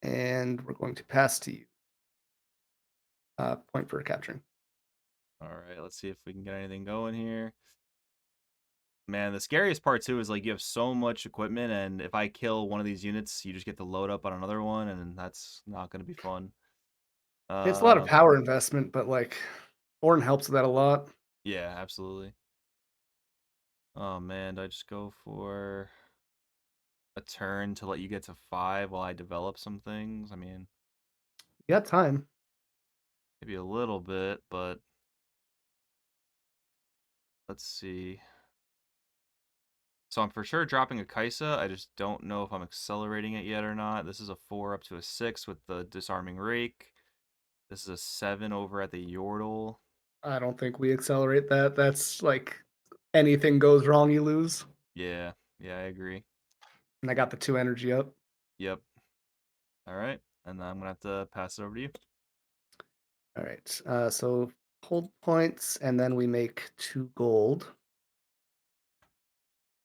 and we're going to pass to you. Point for capturing. All right, let's see if we can get anything going here. Man, the scariest part too is like you have so much equipment, and if I kill one of these units, you just get to load up on another one, and that's not gonna be fun. It's a lot of Uh, power investment, but like Ornn helps with that a lot. yeah, absolutely. Oh man, do I just go for a turn to let you get to 5 while I develop some things? I mean, You got time. maybe a little bit, but let's see. So I'm for sure dropping a Kaisa. I just don't know if I'm accelerating it yet or not. This is a 4 up to a 6 with the disarming rake. This is a 7 over at the Yordle. I don't think we accelerate that. That's like anything goes wrong, you lose. Yeah, yeah, I agree. And I got the 2 energy up. Yep. All right, and then I'm gonna have to pass it over to you. All right. So hold points, and then we make 2 gold.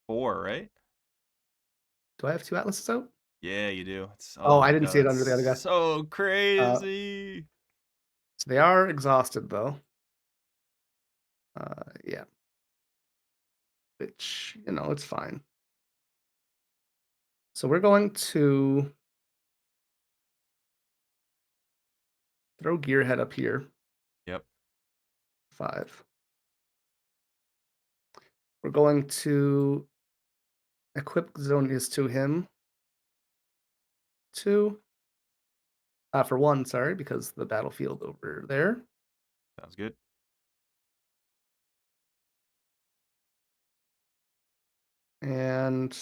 4, right? Do I have 2 atlases out? Yeah, you do. It's Oh, oh I my didn't see god, it it's under the other guy. so Uh, crazy. so they are exhausted though. Yeah, which it's fine. So we're going to throw Gearhead up here. Yep. 5. We're going to equip Zonius to him. 2. For 1, sorry, because the battlefield over there. Sounds good. And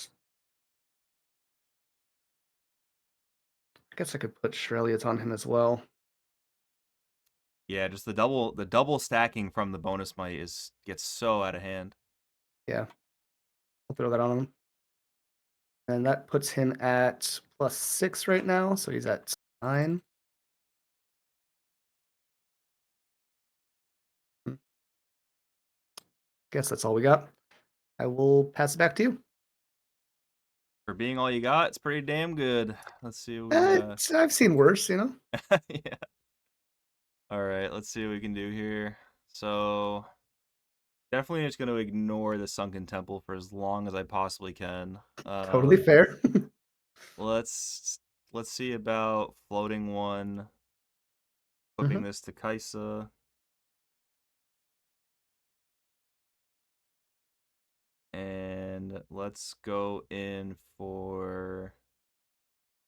I guess I could put Shrelius on him as well. Yeah, just the double stacking from the bonus might is gets so out of hand. Yeah, I'll throw that on him. And that puts him at +6 right now, so he's at 9. Guess that's all we got. I will pass it back to you. For being all you got, it's pretty damn good. Let's see what we I've seen worse. yeah. All right, let's see what we can do here. So definitely just going to ignore the sunken temple for as long as I possibly can. Totally fair. Let's let's see about floating one, flipping Mhm. this to Kaisa, and let's go in for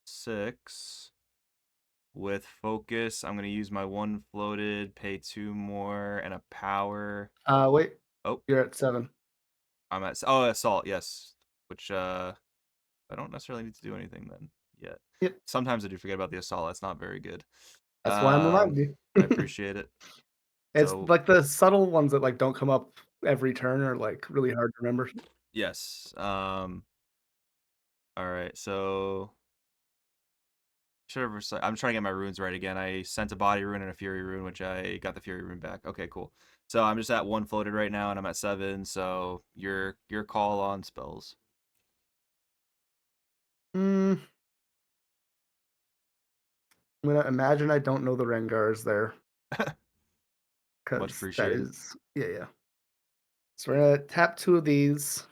6 with focus. I'm going to use my one floated, pay 2 more, and a power. Wait, Oh, you're at 7. I'm at assault, yes, which I don't necessarily need to do anything then yet. Yep, Sometimes I do forget about the assault. That's not very good. that's why I'm Um, reminding I you. appreciate it. It's So like the subtle ones that like don't come up every turn are like really hard to remember. yes. All right. So should have. I'm trying to get my runes right again. I sent a body rune and a fury rune, which I got the fury rune back. Okay, cool. So I'm just at 1 floated right now, and I'm at 7. So your call on spells. Mm, I'm gonna imagine I don't know the Rengars there Much because that appreciated. is yeah. So we're gonna tap 2 of these.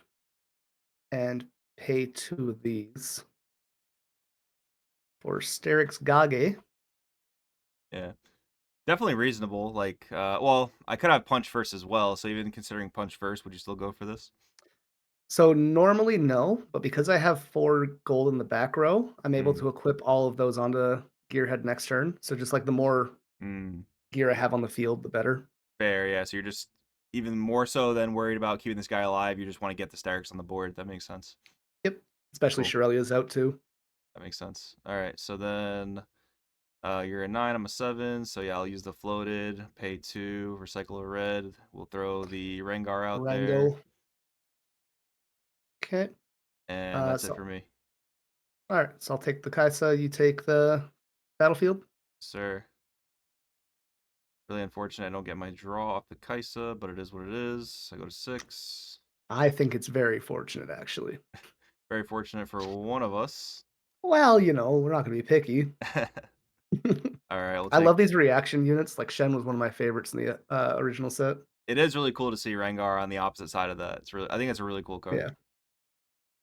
and pay 2 of these for Sterix Gage. Yeah. Definitely reasonable. Like, well, I could have punch first as well. So even considering punch first, would you still go for this? So normally no, but because I have 4 gold in the back row, I'm able Mm. to equip all of those onto Gearhead next turn. So just like the more Mm. gear I have on the field, the better. Fair, yeah. So you're just even more so than worried about keeping this guy alive. You just want to get the Starks on the board. That makes sense. Yep. Especially Cool. Shirelia's out too. That makes sense. All right. So then you're a 9, I'm a 7. So yeah, I'll use the floated, pay 2, recycle a red. We'll throw the Rengar out there. Wrangle. Okay. And that's it So for me. all right. So I'll take the Kaisa. You take the battlefield. Sir. Really unfortunate I don't get my draw off the Kaisa, but it is what it is. I go to 6. I think it's very fortunate, actually. Very fortunate for one of us. Well, we're not going to be picky. All right, we'll I take. love these reaction units. Like Shen was one of my favorites in the original set. It is really cool to see Rengar on the opposite side of that. It's really, I think it's a really cool card. Yeah,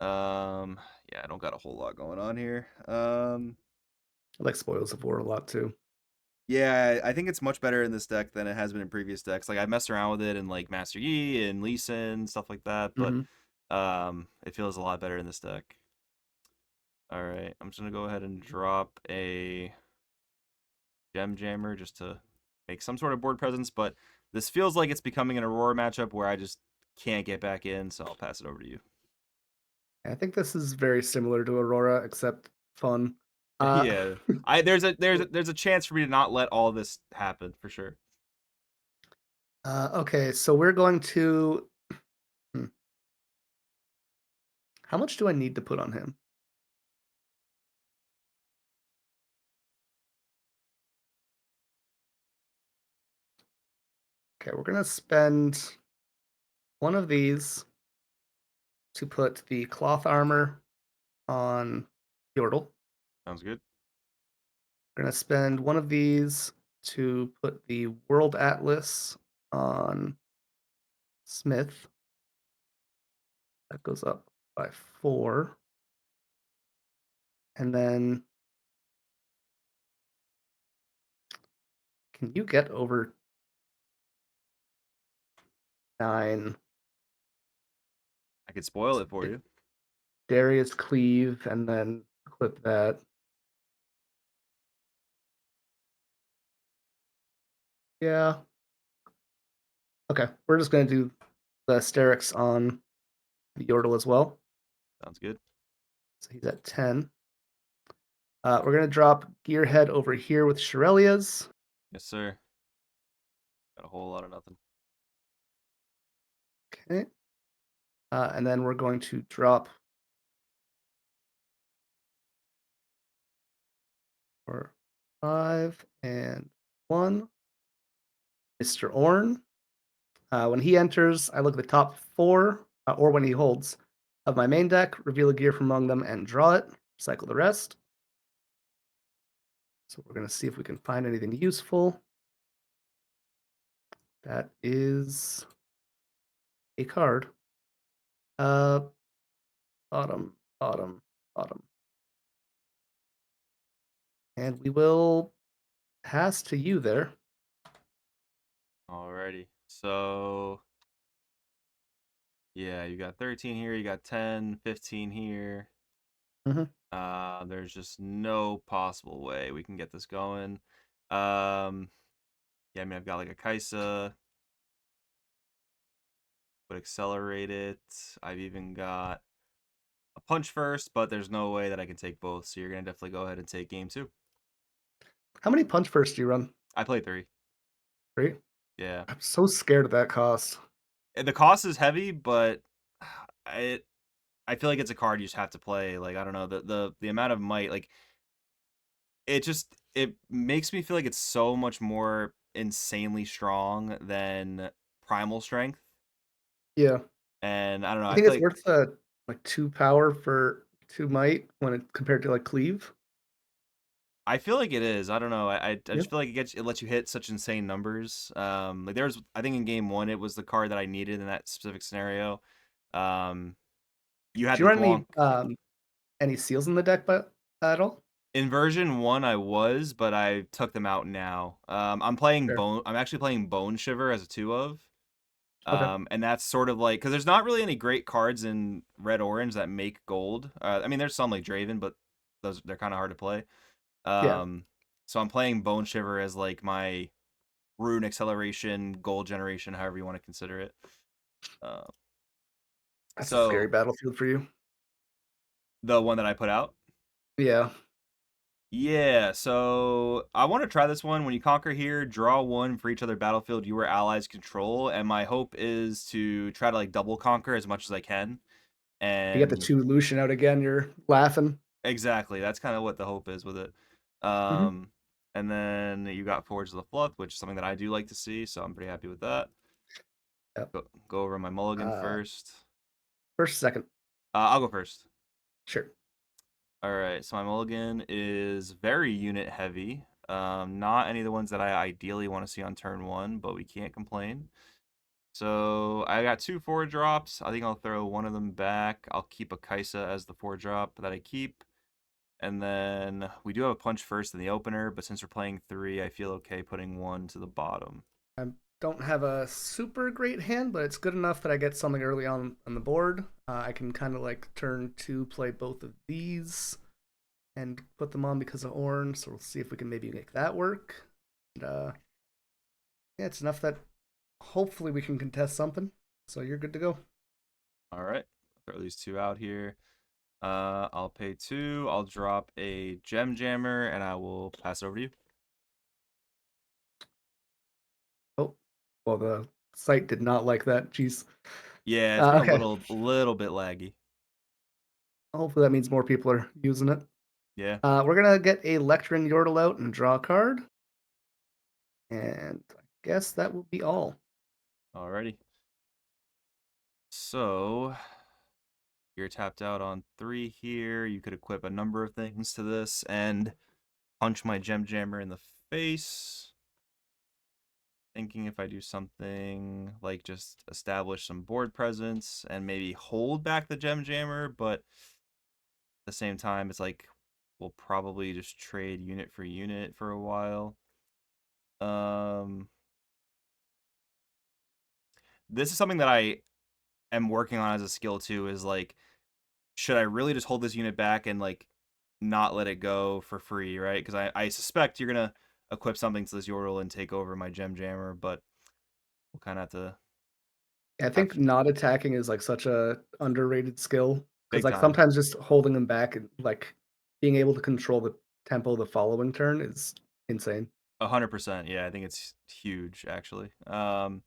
Yeah, I don't got a whole lot going on here. I like Spoils of War a lot too. Yeah, I think it's much better in this deck than it has been in previous decks. Like I messed around with it in like Master Yi and Lucian, stuff like that, but Hmm. it feels a lot better in this deck. All right, I'm just gonna go ahead and drop a Gem Jammer just to make some sort of board presence, but this feels like it's becoming an Aurora matchup where I just can't get back in, so I'll pass it over to you. I think this is very similar to Aurora, except fun. Uh, Yeah. There's a chance for me to not let all this happen for sure. okay, so we're going to. Hmm, how much do I need to put on him? Okay, we're gonna spend one of these to put the cloth armor on Yordle. Sounds good. We're gonna spend one of these to put the World Atlas on Smith. That goes up by 4. And then can you get over 9? I could spoil it for you. Darius Cleave and then clip that. Yeah. Okay. We're just gonna do the Asterix on the Yordle as well. Sounds good. So he's at 10. We're gonna drop Gearhead over here with Shirelia's. Yes, sir. Got a whole lot of nothing. Okay. And then we're going to drop for 5 and 1. Mr. Ornn. When he enters, I look at the top 4, or when he holds, of my main deck, reveal a gear from among them, and draw it. Cycle the rest. So we're going to see if we can find anything useful. That is a card. Uh, bottom, bottom, bottom. And we will pass to you there. Alrighty. So yeah, you got 13 here, you got 10, 15 here. Mhm. There's just no possible way we can get this going. Um, yeah, I mean I've got like a Kaisa, would accelerate it. I've even got a punch first, but there's no way that I can take both. So you're gonna definitely go ahead and take game 2. How many punch first do you run? I play 3. 3? Yeah. I'm so scared of that cost. The cost is heavy, but I I feel like it's a card you just have to play. Like I don't know the amount of might. Like it makes me feel like it's so much more insanely strong than primal strength. Yeah. And I don't know. You I think feel it's like worth like 2 power for 2 might when it compared to like cleave? it is. I don't know. I Yeah. just feel like it lets you hit such insane numbers. Like there's I think in game 1 it was the card that I needed in that specific scenario. Um, You Do had you the run Thwonk. any seals in the deck, but at all? In version 1 I was, but I took them out now. Sure. I'm actually playing Bone Shiver as a 2 of. Okay. And that's sort of like, because there's not really any great cards in red orange that make gold. I mean, there's some like Draven, but they're kind of hard to play. Yeah, Um, so I'm playing Bone Shiver as like my rune acceleration, gold generation, however you want to consider it. Uh, that's a scary so battlefield for you. the one that I put out. Yeah. Yeah, so I want to try this one. When you conquer here, draw one for each other battlefield you or allies control, and my hope is to try to like double conquer as much as I can. You get the And 2 Lucian out again, you're laughing. exactly. That's kind of what the hope is with it. Mhm. Um, and then you got Forge of the Fluff, which is something that I do like to see, so I'm pretty happy with that. Yep. Go over my mulligan Uh, first. First, second. I'll go first. Sure. All right, so my mulligan is very unit heavy. Not any of the ones that I ideally want to see on turn 1, but we can't complain. So I got 2 4 drops. I think I'll throw one of them back. I'll keep a Kaisa as the 4 drop that I keep. And then we do have a punch first in the opener, but since we're playing 3, I feel okay putting 1 to the bottom. I don't have a super great hand, but it's good enough that I get something early on the board. I can kind of like turn 2, play both of these, and put them on because of Ornn. So we'll see if we can maybe make that work. And, yeah, it's enough that hopefully we can contest something. So you're good to go. All right, throw these 2 out here. I'll pay 2. I'll drop a Gem Jammer, and I will pass it over to you. Oh, well, the site did not like that. Jeez. Yeah, it's been Okay. a little bit laggy. Hopefully that means more people are using it. Yeah, We're gonna get a Lectrin Yordle out and draw a card, and I guess that will be all. alrighty. So you're tapped out on 3 here. You could equip a number of things to this and punch my Gem Jammer in the face. Thinking if I do something like just establish some board presence and maybe hold back the Gem Jammer, but at the same time, it's like we'll probably just trade unit for unit for a while. Um, this is something that I am working on as a skill too. Is like, should I really just hold this unit back and like not let it go for free, right? Because I suspect you're gonna equip something to this Yordle and take over my Gem Jammer, but we'll kind of have to I have think not attacking is like such a underrated skill because big like time. sometimes just holding them back and like being able to control the tempo the following turn is insane. 100%. Yeah, I think it's huge, actually. You know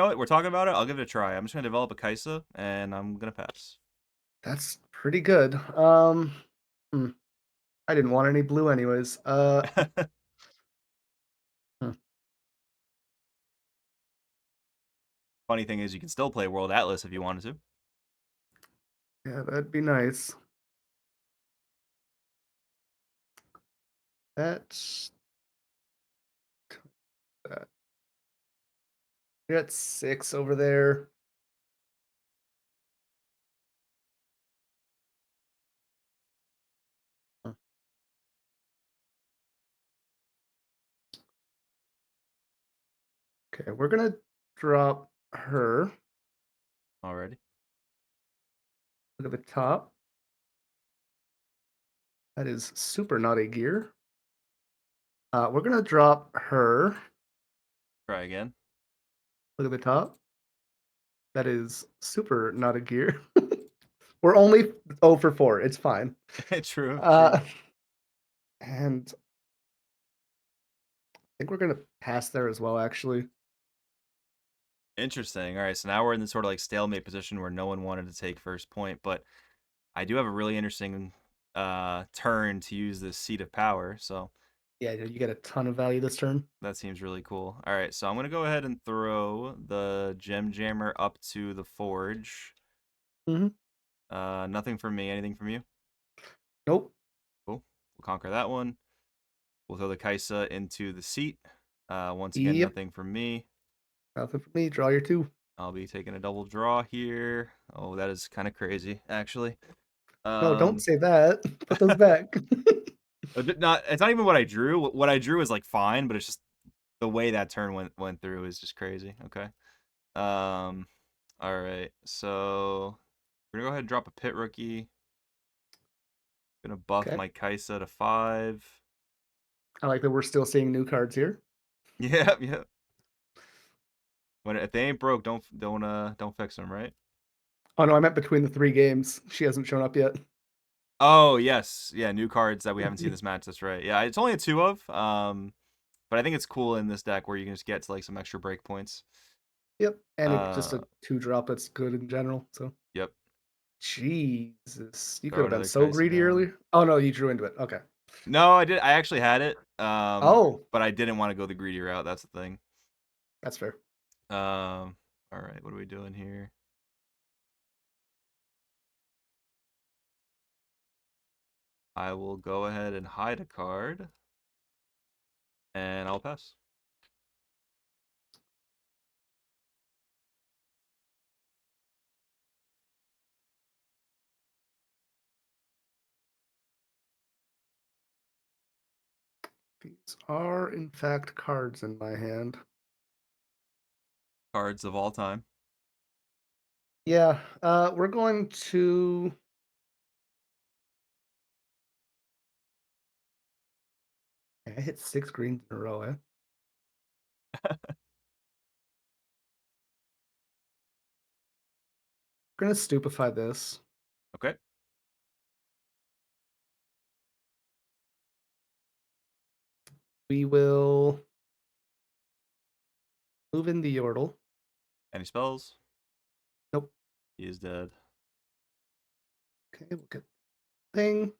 what? We're talking about it. I'll give it a try. I'm just gonna develop a Kaisa, and I'm gonna pass. That's pretty good. Hmm, I didn't want any blue anyways. Hmm, Funny thing is, you can still play World Atlas if you wanted to. yeah, that'd be nice. That's that. You're at 6 over there. Hmm, okay, we're gonna drop her. Already. Look at the top. That is super naughty gear. We're gonna drop her. Try again. Look at the top. That is super not a gear. We're only 0 for 4. It's fine. True. True. Uh, and I think we're gonna pass there as well. Actually, Interesting. All right. So now we're in this sort of like stalemate position where no one wanted to take first point, but I do have a really interesting turn to use this seat of power. So yeah, you get a ton of value this turn. that seems really cool. All right. So I'm gonna go ahead and throw the Gem Jammer up to the forge. Hmm. Nothing from me. Anything from you? Nope. Cool. We'll conquer that one. We'll throw the Kaisa into the seat. Once again, Yep. nothing from me. Nothing for me. Draw your 2. I'll be taking a double draw here. Oh, that is kind of crazy, actually. No, don't Um, say that. Put those back. not it's not even what I drew. What I drew is like fine, but it's just the way that turn went through is just crazy. Okay. Um, all right. So we're gonna go ahead and drop a pit rookie. Gonna buff Okay. my Kaisa to 5. I like that we're still seeing new cards here. Yeah, yeah. When if they ain't broke, don't fix them, right? Oh no, I meant between the 3 games. She hasn't shown up yet. Oh yes, yeah. New cards that we haven't seen this match. That's right. Yeah, it's only a 2 of. But I think it's cool in this deck where you can just get to like some extra break points. Yep. And it just Uh, a 2 drop that's good in general. So yep. Jesus. You could Throw have been another so Kaisa greedy down. earlier. Oh no, you drew into it. Okay. No, I did. I actually had it. Oh, But I didn't want to go the greedy route. That's the thing. that's fair. All right. What are we doing here? I will go ahead and hide a card, and I'll pass. These are in fact cards in my hand. Cards of all time. Yeah, we're going to. I hit 6 greens in a row, eh? We're gonna stupefy this. Okay. We will move in the Yordle. Any spells? Nope. He is dead. Okay, we'll get thing.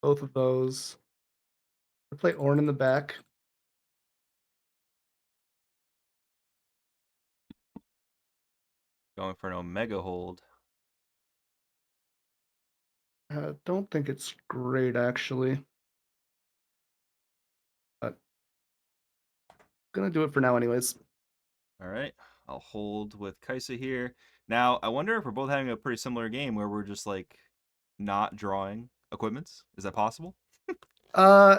Both of those. We'll play Ornn in the back. Going for an Omega hold. Don't think it's great actually, but gonna do it for now anyways. All right. I'll hold with Kaisa here. Now, I wonder if we're both having a pretty similar game where we're just like not drawing equipments. Is that possible? Uh,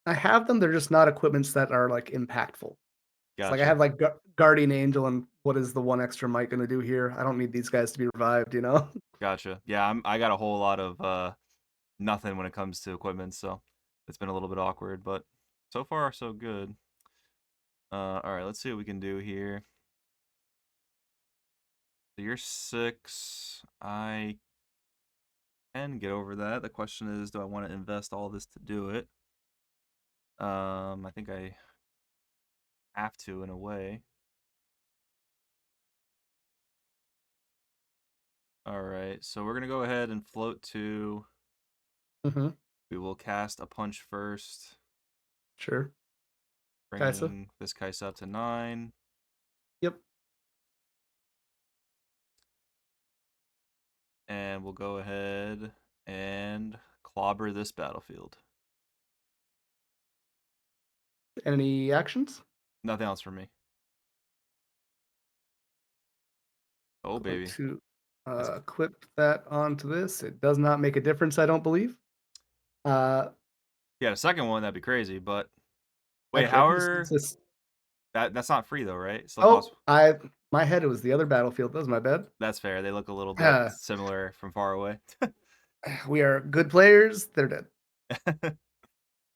I have them. They're just not equipments that are like impactful. It's like I Gotcha. have like Guardian Angel, and what is the one extra might gonna do here? I don't need these guys to be revived, you know? Gotcha. Yeah, I got a whole lot of nothing when it comes to equipment, so it's been a little bit awkward, but so far so good. All right, let's see what we can do here. So you're 6. I can get over that. The question is, do I want to invest all this to do it? I think I have to in a way. All right, so we're gonna go ahead and float to. Mm-hmm. We will cast a punch first, Sure. Kaisa. bringing this Kaisa up to 9. Yep. And we'll go ahead and clobber this battlefield. Any actions? Nothing else for me. Oh, Going baby. to This, equip that onto this. It does not make a difference, I don't believe. Uh, yeah, a second one, that'd be crazy. But wait, Actually, I how can just use are this. that's not free though, right? It still costs. Oh, my head, it was the other battlefield. That was my bad. That's fair. They look a little bit Uh, similar from far away. we are good players. They're dead.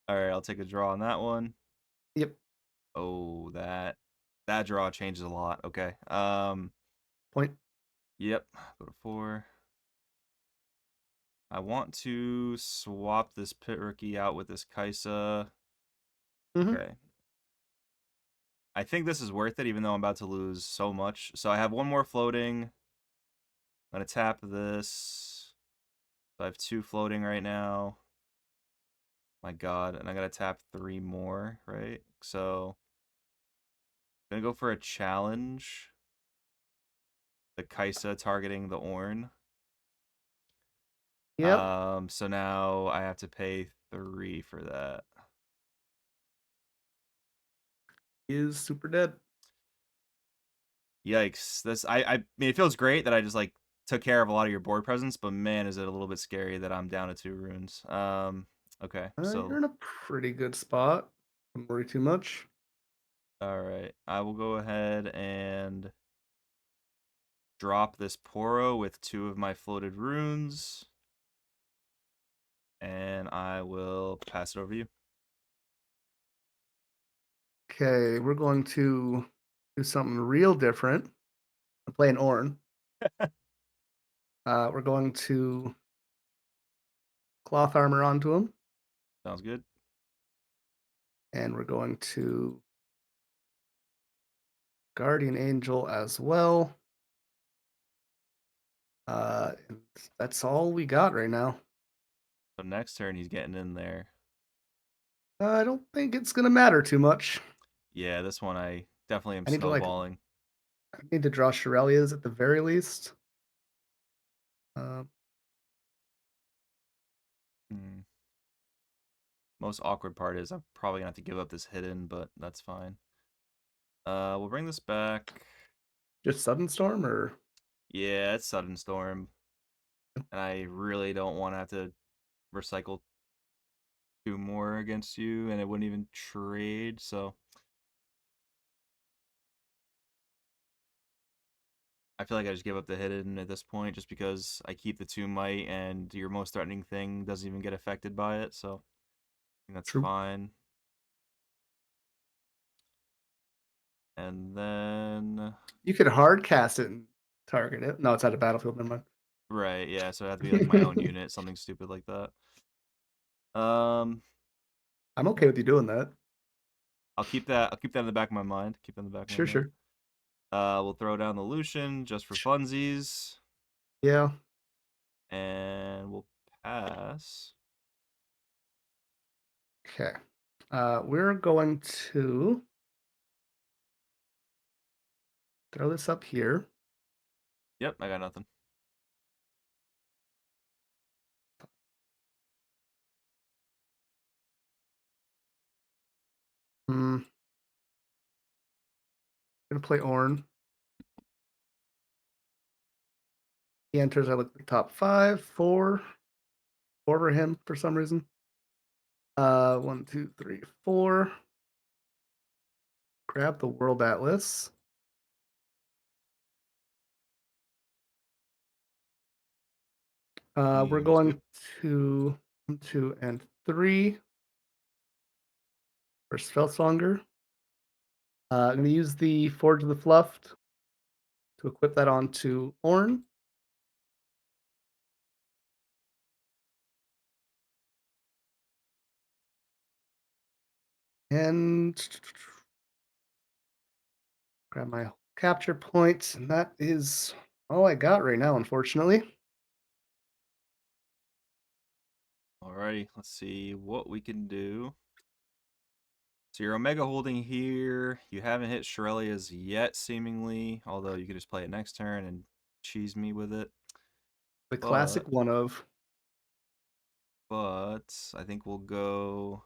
All right, I'll take a draw on that one. Yep. Oh, that draw changes a lot. Okay. Point. Yep. Go to 4. I want to swap this pit rookie out with this Kaisa. Mm-hmm. Okay. I think this is worth it, even though I'm about to lose so much. So I have one more floating. I'm gonna tap this. So I have 2 floating right now. My God, and I'm gonna tap 3 more, right? So I'm gonna go for a challenge. The Kaisa targeting the Ornn. Yep. So now I have to pay 3 for that. Is super dead. Yikes. I mean it feels great that I just like took care of a lot of your board presence, but man, is it a little bit scary that I'm down to 2 runes. Okay, You're so in a pretty good spot. Don't worry too much. all right. I will go ahead and drop this Poro with 2 of my floated runes, and I will pass it over to you. Okay, we're going to do something real different. I'm playing Ornn. We're going to cloth armor onto him, Sounds good. and we're going to guardian angel as well. And that's all we got right now. So next turn he's getting in there. I don't think it's gonna matter too much. Yeah, this one I definitely am I need to snowballing. draw Shirelias at the very least. Uh, Hmm. Most awkward part is I'm probably gonna have to give up this hidden, but that's fine. We'll bring this back. just sudden storm or Yeah, it's Sudden Storm, and I really don't want to have to recycle 2 more against you, and it wouldn't even trade. So I feel like I just give up the hidden at this point, just because I keep the 2 might, and your most threatening thing doesn't even get affected by it. So I think that's true. fine. And then You could hard cast it and target it. No, it's out of battlefield. Never right, yeah. So it had to be like my own mind. unit, something stupid like that. Um, I'm okay with you doing that. I'll keep that. I'll keep that in the back of my mind. Keep that in the back of my Sure, mind. sure. We'll throw down the Lucian just for funsies, Yeah. and we'll pass. Okay. We're going to throw this up here. Yep, I got nothing. I'm gonna play Ornn. He enters. I look at the top five, four. Order him for some reason. One, two, three, four. Grab the World Atlas. We're Seems good. going to 1, 2, and 3 for Spellsonger. I'm going to use the Forge of the Fluffed to equip that onto Ornn. And grab my capture points. And that is all I got right now, unfortunately. Alrighty, let's see what we can do. So you're Omega holding here. You haven't hit Shirelia's yet, seemingly. Although you could just play it next turn and cheese me with it. The But classic one of. but I think we'll go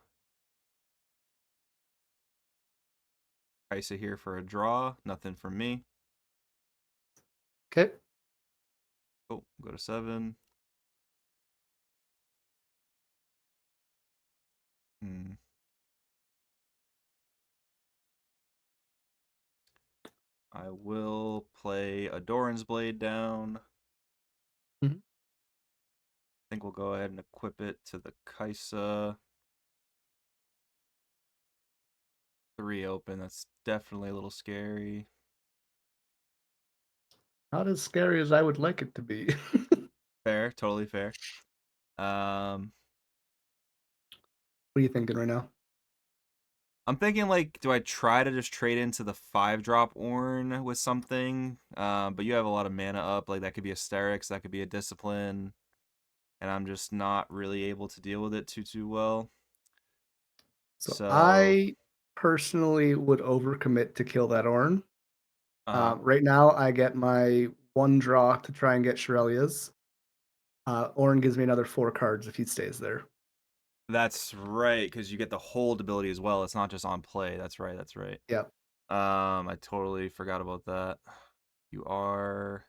Kaisa here for a draw. Nothing from me. Okay. Oh, go to 7. Hmm. I will play a Doran's Blade down. Mhm. I think we'll go ahead and equip it to the Kaisa. 3 open. That's definitely a little scary. Not as scary as I would like it to be. Fair, totally fair. Um, What are you thinking right now? I'm thinking like, do I try to just trade into the 5-drop Ornn with something? But you have a lot of mana up. Like that could be a Sterix, that could be a Discipline, and I'm just not really able to deal with it too well. So So, I personally would overcommit to kill that Ornn. uh, Right now, I get my one draw to try and get Shirelia's. Ornn gives me another 4 cards if he stays there. That's right, because you get the hold ability as well. It's not just on play. That's right. That's right. Yeah. I totally forgot about that. You are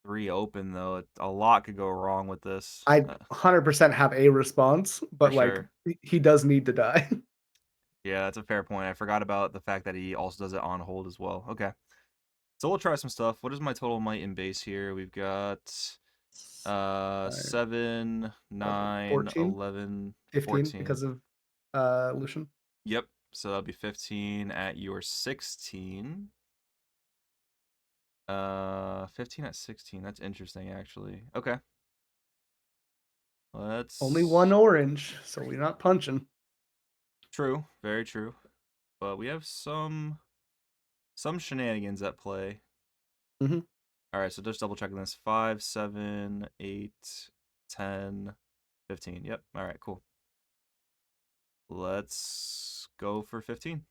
3 open though. A lot could go wrong with this. I 100% have a response, For but like sure. he does need to die. Yeah, that's a fair point. I forgot about the fact that he also does it on hold as well. Okay. So we'll try some stuff. What is my total might and base here? We've got 7, 9, 14, 11, 15 14. because of Lucian. Yep. So that'll be 15 at your 16. 15 at 16. That's interesting actually. Okay. Only one Let's orange, so we're not punching. True, very true. But we have some shenanigans at play. Hmm. All right, so just double checking this. 5, 7, 8, 10, 15. Yep. All right, cool. Let's go for 15.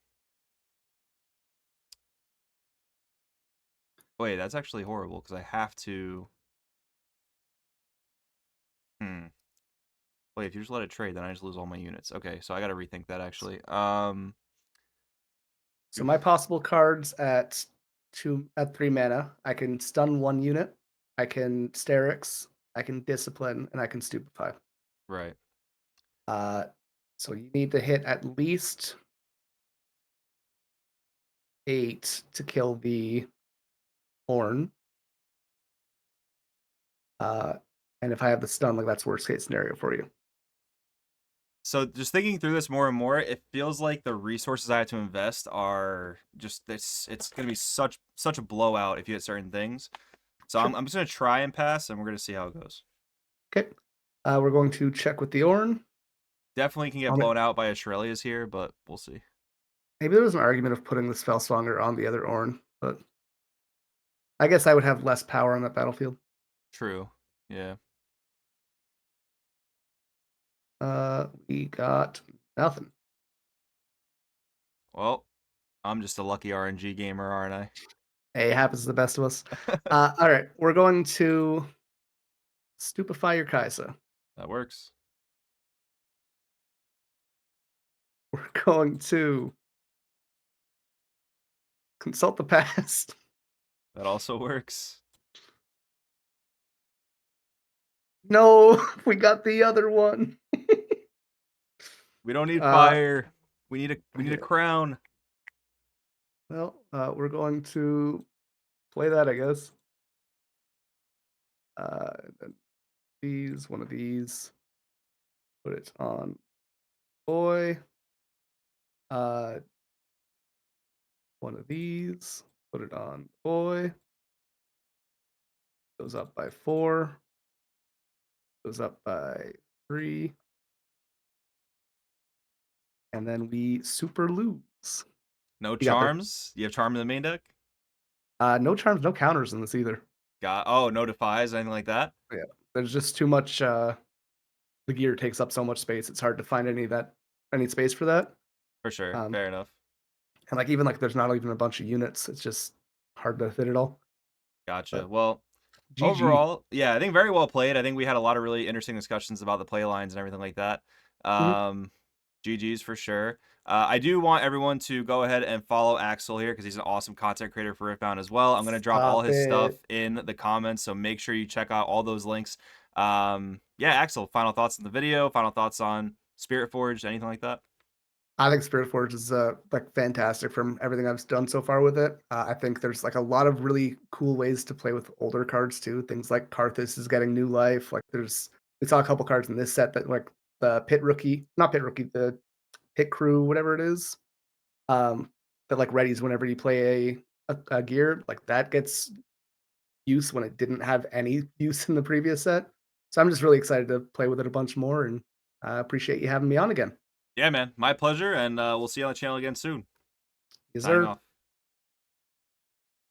Wait, that's actually horrible because I have to. Hmm. Wait, if you just let it trade, then I just lose all my units. Okay, so I got to rethink that actually. So my possible cards at 3 mana, I can stun 1 unit, I can Sterix, I can Discipline, and I can Stupefy. Right. Uh, so you need to hit at least 8 to kill the Ornn. Uh, and if I have the stun, like that's worst case scenario for you. So just thinking through this more and more, it feels like the resources I have to invest are just this. It's gonna be such a blowout if you hit certain things. So Sure. I'm just gonna try and pass, and we're gonna see how it goes. Okay. We're going to check with the Ornn. Definitely can get On it. blown out by Australia's here, but we'll see. Maybe there was an argument of putting the Spellslonger on the other Ornn, but I guess I would have less power on that battlefield. True. Yeah. We got nothing. Well, I'm just a lucky RNG gamer, aren't Hey, it happens to the best of us. I? All right, we're going to stupefy your Kaisa. That works. We're going to consult the past. That also works. No, we got the other one. We don't need Uh, fire. We need a yeah. crown. Well, we're going to play that, I guess. Then one of these, put it on boy. Uh, one of these, put it on boy. Goes up by 4. Goes up by 3. And then we super lose. No You got the charms. You have charm in the main deck. no charms, no counters in this either. No defies anything like that. Yeah, there's just too much. The gear takes up so much space; it's hard to find any space for that. For sure. Um, Fair enough. and like even like there's not even a bunch of units. It's just hard to fit it all. Gotcha. But Well, GG. overall, yeah, I think very well played. I think we had a lot of really interesting discussions about the play lines and everything like that. Mhm. Um, GG's for sure. I do want everyone to go ahead and follow Axel here because he's an awesome content creator for Riftbound as well. I'm going to drop all Stop his stuff it. in the comments, so make sure you check out all those links. Yeah, Axel, final thoughts on the video, final thoughts on Spiritforged, anything like that? I think Spiritforged is like fantastic from everything I've done so far with it. I think there's like a lot of really cool ways to play with older cards too. Things like Karthus is getting new life. Like we saw a couple cards in this set that like the Pit Rookie, not Pit Rookie, the Pit Crew, whatever it is, um, that like readies whenever you play a gear. Like that gets use when it didn't have any use in the previous set. So I'm just really excited to play with it a bunch more, and I appreciate you having me on again. Yeah, man, my pleasure, and we'll see you on the channel again soon. Yes, Signing sir. off.